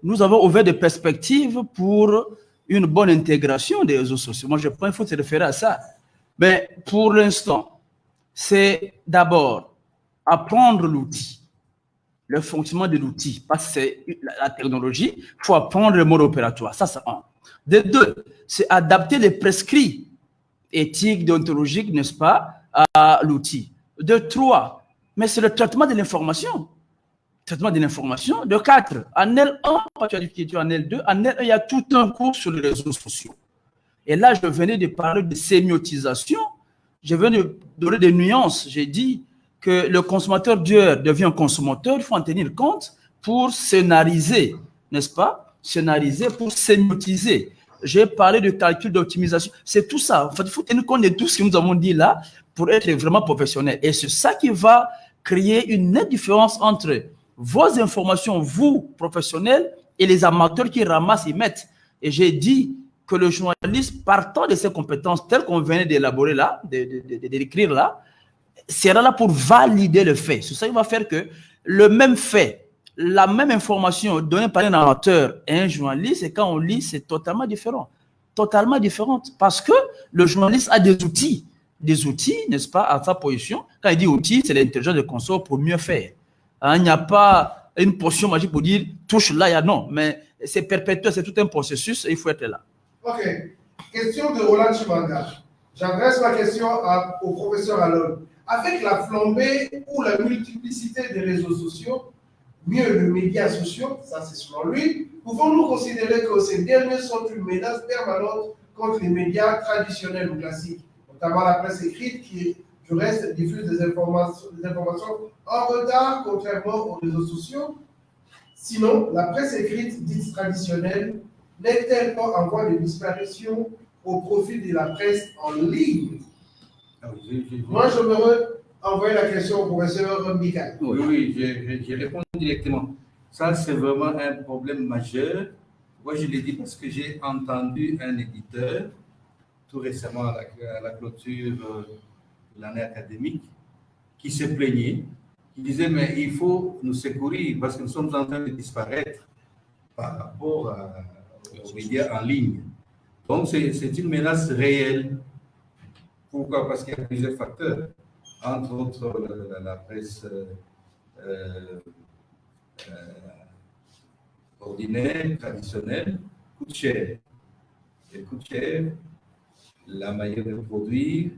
nous avons ouvert des perspectives pour une bonne intégration des réseaux sociaux. Moi, je pense qu'il faut se référer à ça. Mais pour l'instant, c'est d'abord apprendre l'outil, le fonctionnement de l'outil, parce que c'est la technologie, il faut apprendre le mode opératoire. Ça, c'est un. De deux, c'est adapter les prescrits éthiques, déontologiques, n'est-ce pas, à l'outil. De trois, mais c'est le traitement de l'information. Traitement de l'information. De quatre, en L1, quand tu as dit que tu es en L2, en L1, il y a tout un cours sur les réseaux sociaux. Et là, je venais de parler de sémiotisation. Je venais de donner des nuances. J'ai dit que le consommateur d'hier devient un consommateur, il faut en tenir compte, pour scénariser, n'est-ce pas? Scénariser pour sémiotiser. J'ai parlé de calcul d'optimisation. C'est tout ça. En fait, il faut tenir compte de tout ce que nous avons dit là pour être vraiment professionnel. Et c'est ça qui va créer une nette différence entre vos informations, vous, professionnels, et les amateurs qui ramassent et mettent. Et j'ai dit que le journaliste, partant de ses compétences telles qu'on venait d'élaborer là, d'écrire là, sera là pour valider le fait. C'est ça qui va faire que le même fait, la même information donnée par un amateur et un journaliste, et quand on lit, c'est totalement différent. Totalement différente. Parce que le journaliste a des outils, n'est-ce pas, à sa position. Quand il dit outils, c'est l'intelligence de consort pour mieux faire. Hein, il n'y a pas une potion magique pour dire touche là, il y a non. Mais c'est perpétuel, c'est tout un processus et il faut être là. Ok. Question de Roland Chimanga. J'adresse ma question au professeur Alon. Avec la flambée ou la multiplicité des réseaux sociaux, mieux les médias sociaux, ça c'est selon lui, pouvons-nous considérer que ces derniers sont une menace permanente contre les médias traditionnels ou classiques, notamment la presse écrite qui, du reste, diffuse des informations en retard, contrairement aux réseaux sociaux? Sinon, la presse écrite dite traditionnelle n'est-elle pas en voie de disparition au profit de la presse en ligne? Moi, je me envoyer la question au professeur Michael. Oui, je réponds directement. Ça, c'est vraiment un problème majeur. Moi, je l'ai dit parce que j'ai entendu un éditeur, tout récemment à la clôture de l'année académique, qui se plaignait, qui disait, mais il faut nous secourir parce que nous sommes en train de disparaître par rapport aux médias en ligne. Donc, c'est une menace réelle. Pourquoi? Parce qu'il y a plusieurs facteurs. Entre autres, la presse ordinaire, traditionnelle, coûte cher. Elle coûte cher. La manière de produire,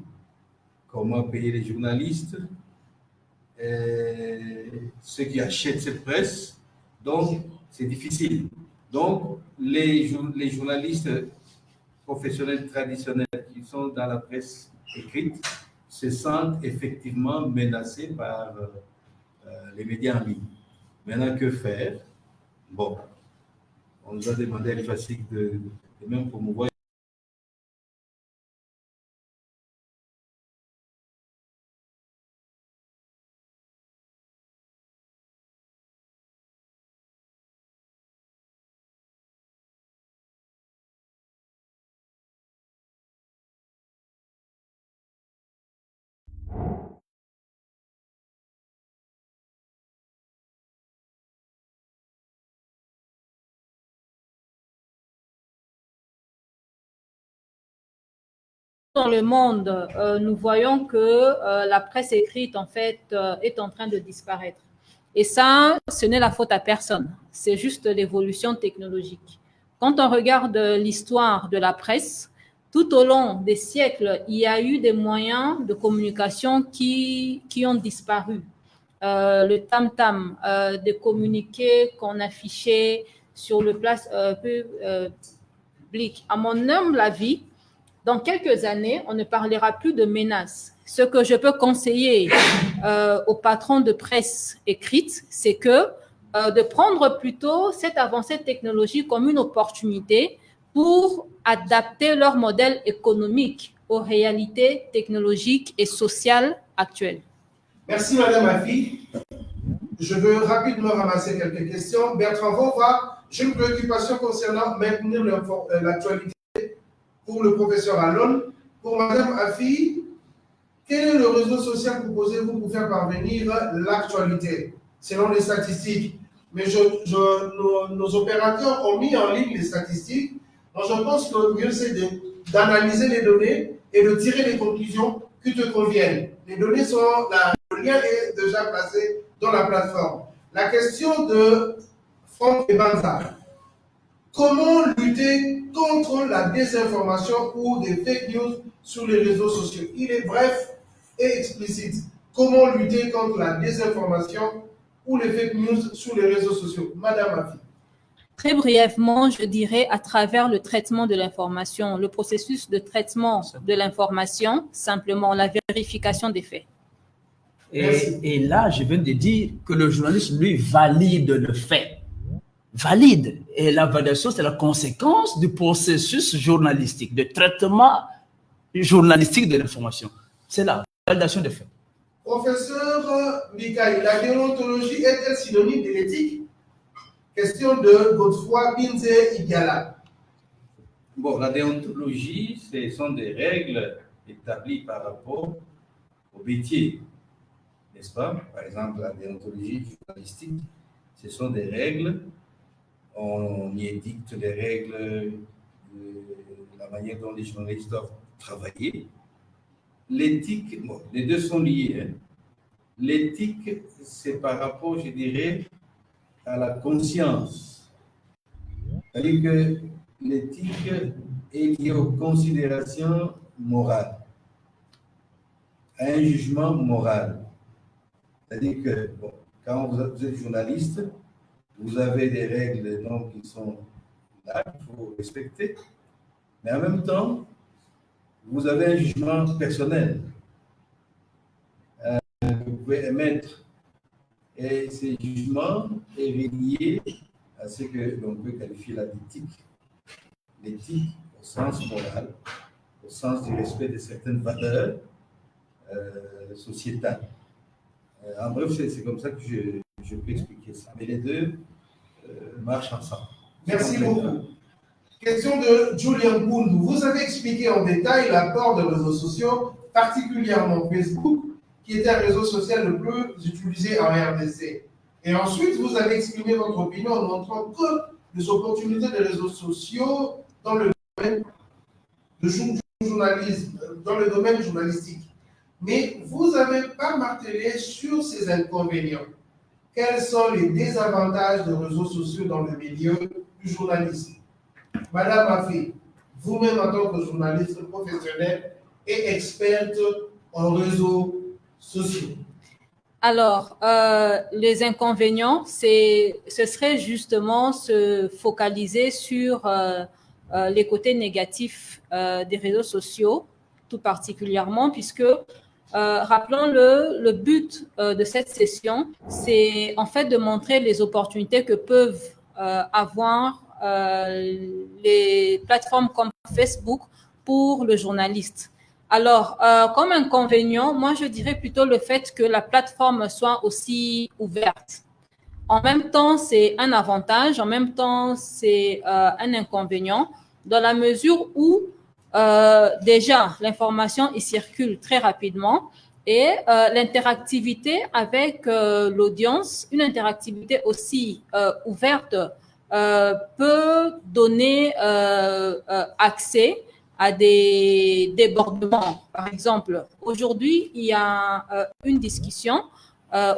comment payer les journalistes, ceux qui achètent cette presse. Donc, c'est difficile. Donc, les journalistes professionnels traditionnels qui sont dans la presse écrite se sentent effectivement menacés par les médias en ligne. Maintenant, que faire? Bon, on nous a demandé à l'IFASIC de même promouvoir. Dans le monde, nous voyons que la presse écrite, en fait, est en train de disparaître. Et ça, ce n'est la faute à personne. C'est juste l'évolution technologique. Quand on regarde l'histoire de la presse, tout au long des siècles, il y a eu des moyens de communication qui ont disparu. Le tam-tam, des communiqués qu'on affichait sur le place public. À mon humble avis, dans quelques années, on ne parlera plus de menaces. Ce que je peux conseiller aux patrons de presse écrite, c'est que de prendre plutôt cette avancée technologique comme une opportunité pour adapter leur modèle économique aux réalités technologiques et sociales actuelles. Merci, Madame Afi. Je veux rapidement ramasser quelques questions. Bertrand Vauva, j'ai une préoccupation concernant maintenir l'actualité pour le professeur Alon. Pour Madame Afi, quel est le réseau social que proposez-vous pour faire parvenir l'actualité selon les statistiques? Mais nos opérateurs ont mis en ligne les statistiques. Donc je pense que le mieux, c'est d'analyser les données et de tirer les conclusions qui te conviennent. Les données sont là, le lien est déjà placé dans la plateforme. La question de Franck Ebanza. Comment lutter contre la désinformation ou des fake news sur les réseaux sociaux? Il est bref et explicite. Comment lutter contre la désinformation ou les fake news sur les réseaux sociaux? Madame Afi. Très brièvement, je dirais à travers le traitement de l'information, le processus de traitement de l'information, simplement la vérification des faits. Merci. Et là, je viens de dire que le journaliste, lui, valide le fait. Valide. Et la validation, c'est la conséquence du processus journalistique, de traitement journalistique de l'information. C'est la validation des faits. Professeur Mikaï, la déontologie est-elle synonyme de l'éthique? Question de Godefroy Binze Igala. Bon, la déontologie, ce sont des règles établies par rapport au métier, n'est-ce pas? Par exemple, la déontologie journalistique, ce sont des règles, on y édicte des règles de la manière dont les journalistes doivent travailler. L'éthique, bon, les deux sont liés. Hein. L'éthique, c'est par rapport, je dirais, à la conscience. C'est-à-dire que l'éthique est liée aux considérations morales, à un jugement moral. C'est-à-dire que bon, quand vous êtes journaliste, vous avez des règles donc, qui sont là, qu'il faut respecter, mais en même temps, vous avez un jugement personnel que vous pouvez émettre. Et ce jugement est relié à ce que l'on peut qualifier d'éthique. L'éthique au sens moral, au sens du respect de certaines valeurs sociétales. En bref, c'est comme ça que je peux expliquer ça. Mais les deux marchent ensemble. Merci beaucoup. Question de Julien Koundou. Vous avez expliqué en détail l'apport des réseaux sociaux, particulièrement Facebook, qui était un réseau social le plus utilisé en RDC. Et ensuite, vous avez exprimé votre opinion en montrant que les opportunités des réseaux sociaux dans le domaine du journalisme, dans le domaine journalistique. Mais vous n'avez pas martelé sur ces inconvénients. Quels sont les désavantages des réseaux sociaux dans le milieu du journalisme? Madame Afi, vous-même en tant que journaliste professionnel et experte en réseaux sociaux. Alors, les inconvénients, ce serait justement se focaliser sur les côtés négatifs des réseaux sociaux, tout particulièrement, puisque, rappelons-le, le but de cette session, c'est en fait de montrer les opportunités que peuvent avoir les plateformes comme Facebook pour le journaliste. Alors, comme inconvénient, moi, je dirais plutôt le fait que la plateforme soit aussi ouverte. En même temps, c'est un avantage, en même temps, c'est un inconvénient, dans la mesure où déjà, l'information y circule très rapidement et l'interactivité avec l'audience, une interactivité aussi ouverte, peut donner accès à des débordements. Par exemple, aujourd'hui, il y a une discussion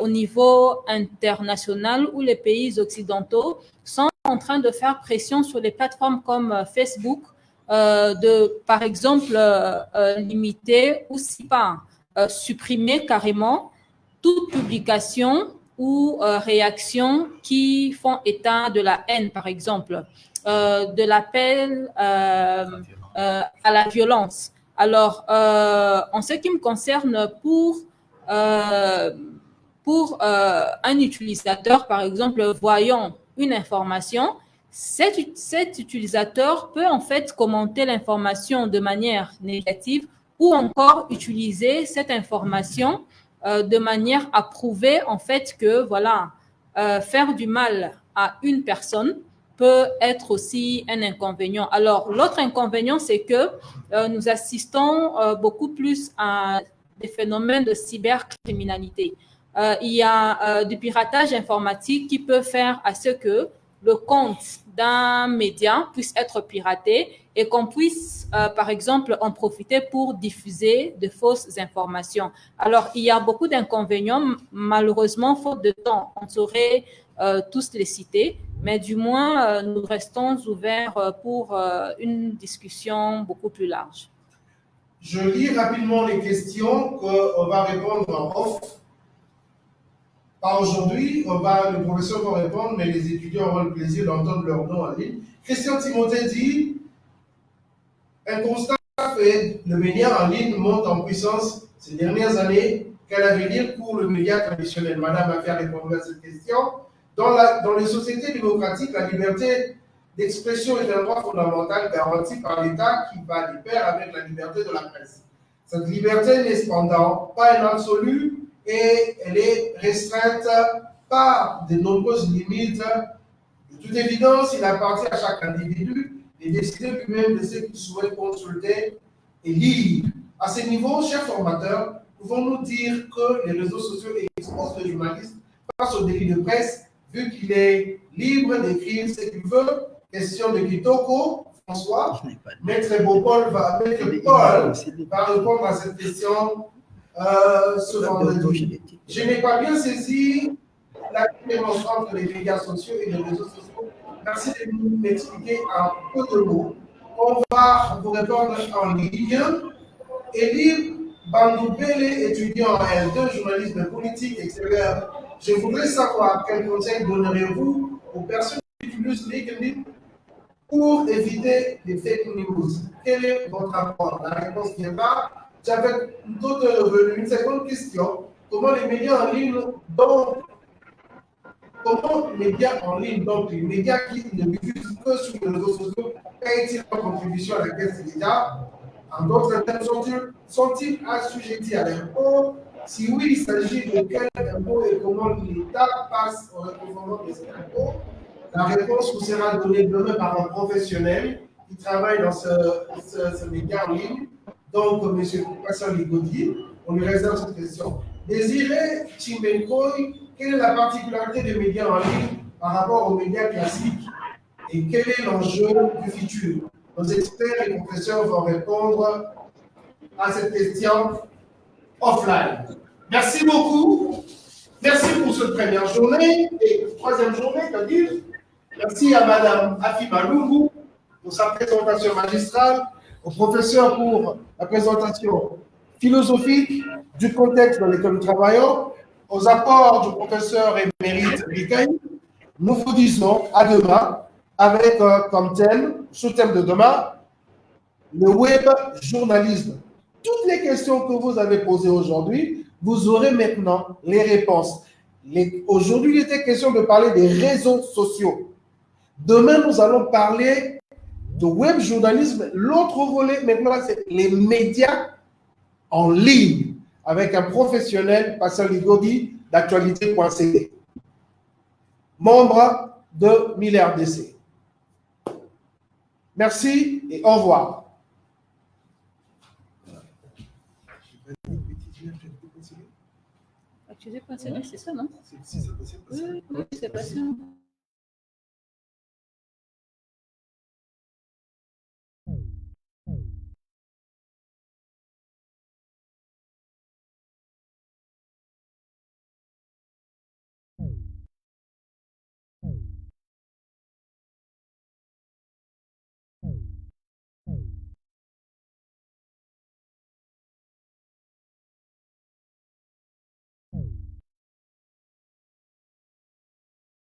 au niveau international où les pays occidentaux sont en train de faire pression sur les plateformes comme Facebook, de, par exemple, limiter ou si pas supprimer carrément toute publication ou réaction qui font état de la haine, par exemple, de l'appel à la violence. Alors, en ce qui me concerne, pour un utilisateur, par exemple, voyant une information, cet utilisateur peut en fait commenter l'information de manière négative ou encore utiliser cette information de manière à prouver en fait que voilà, faire du mal à une personne peut être aussi un inconvénient. Alors, l'autre inconvénient, c'est que nous assistons beaucoup plus à des phénomènes de cybercriminalité. Il y a du piratage informatique qui peut faire à ce que le compte d'un média puisse être piraté et qu'on puisse, par exemple, en profiter pour diffuser de fausses informations. Alors, il y a beaucoup d'inconvénients. Malheureusement, faute de temps, on saurait tous les citer, mais du moins, nous restons ouverts pour une discussion beaucoup plus large. Je lis rapidement les questions qu'on va répondre en off. Pas aujourd'hui, le professeur va répondre, mais les étudiants auront le plaisir d'entendre leur nom en ligne. Christian Timothée dit, un constat fait, le média en ligne monte en puissance ces dernières années quel avenir pour le média traditionnel? Madame a fait répondre à cette question. Dans les sociétés démocratiques, la liberté d'expression est un droit fondamental garanti par l'État qui va de pair avec la liberté de la presse. Cette liberté n'est cependant pas un absolu et elle est restreinte par de nombreuses limites. De toute évidence, il appartient à chaque individu de décider lui-même de ce qu'il souhaite consulter et lire. À ce niveau, chers formateurs, pouvons-nous dire que les réseaux sociaux exposent le journaliste face au délit de presse, vu qu'il est libre d'écrire ce qu'il veut? Question de Kitoko, François. Maître Paul va répondre à cette question ce vendredi. Je n'ai pas bien saisi la différence entre les médias sociaux et les réseaux sociaux. Merci de m'expliquer en peu de mots. On va vous répondre en ligne. Elie Bandoubele, étudiant en L2, journaliste de politique extérieure. Je voudrais savoir quel conseil donnerez-vous aux personnes qui utilisent LinkedIn pour éviter les fake news? Quel est votre rapport? La réponse vient là. J'avais une seconde question. Comment les médias en ligne, donc les médias qui ne diffusent que sur les réseaux sociaux, payent-ils leur contribution à la caisse de l'État? En d'autres termes, sont-ils assujettis à l'impôt? Si oui, il s'agit de quel impôt et comment l'État passe au recouvrement de cet impôt? La réponse vous sera donnée demain par un professionnel qui travaille dans ce média en ligne, donc M. Pascal Ligodi. On lui réserve cette question. Désiré Chimbenkoy, quelle est la particularité des médias en ligne par rapport aux médias classiques et quel est l'enjeu du futur? Nos experts et professeurs vont répondre à cette question offline. Merci beaucoup. Merci pour cette première journée et troisième journée, c'est-à-dire. Merci à Madame Afima Lungu pour sa présentation magistrale, au professeur pour la présentation philosophique du contexte dans lequel nous travaillons, aux apports du professeur émérite Rikaï. Nous vous disons à demain avec comme thème, sous-thème de demain, le web journalisme. Toutes les questions que vous avez posées aujourd'hui, vous aurez maintenant les réponses. Aujourd'hui, il était question de parler des réseaux sociaux. Demain, nous allons parler de web journalisme. L'autre volet, maintenant, c'est les médias en ligne avec un professionnel, Pascal Ligodi, d'actualité.cd, membre de 1000 RDC. Merci et au revoir. Accusé.cd, c'est ça, non? Oui, c'est passé.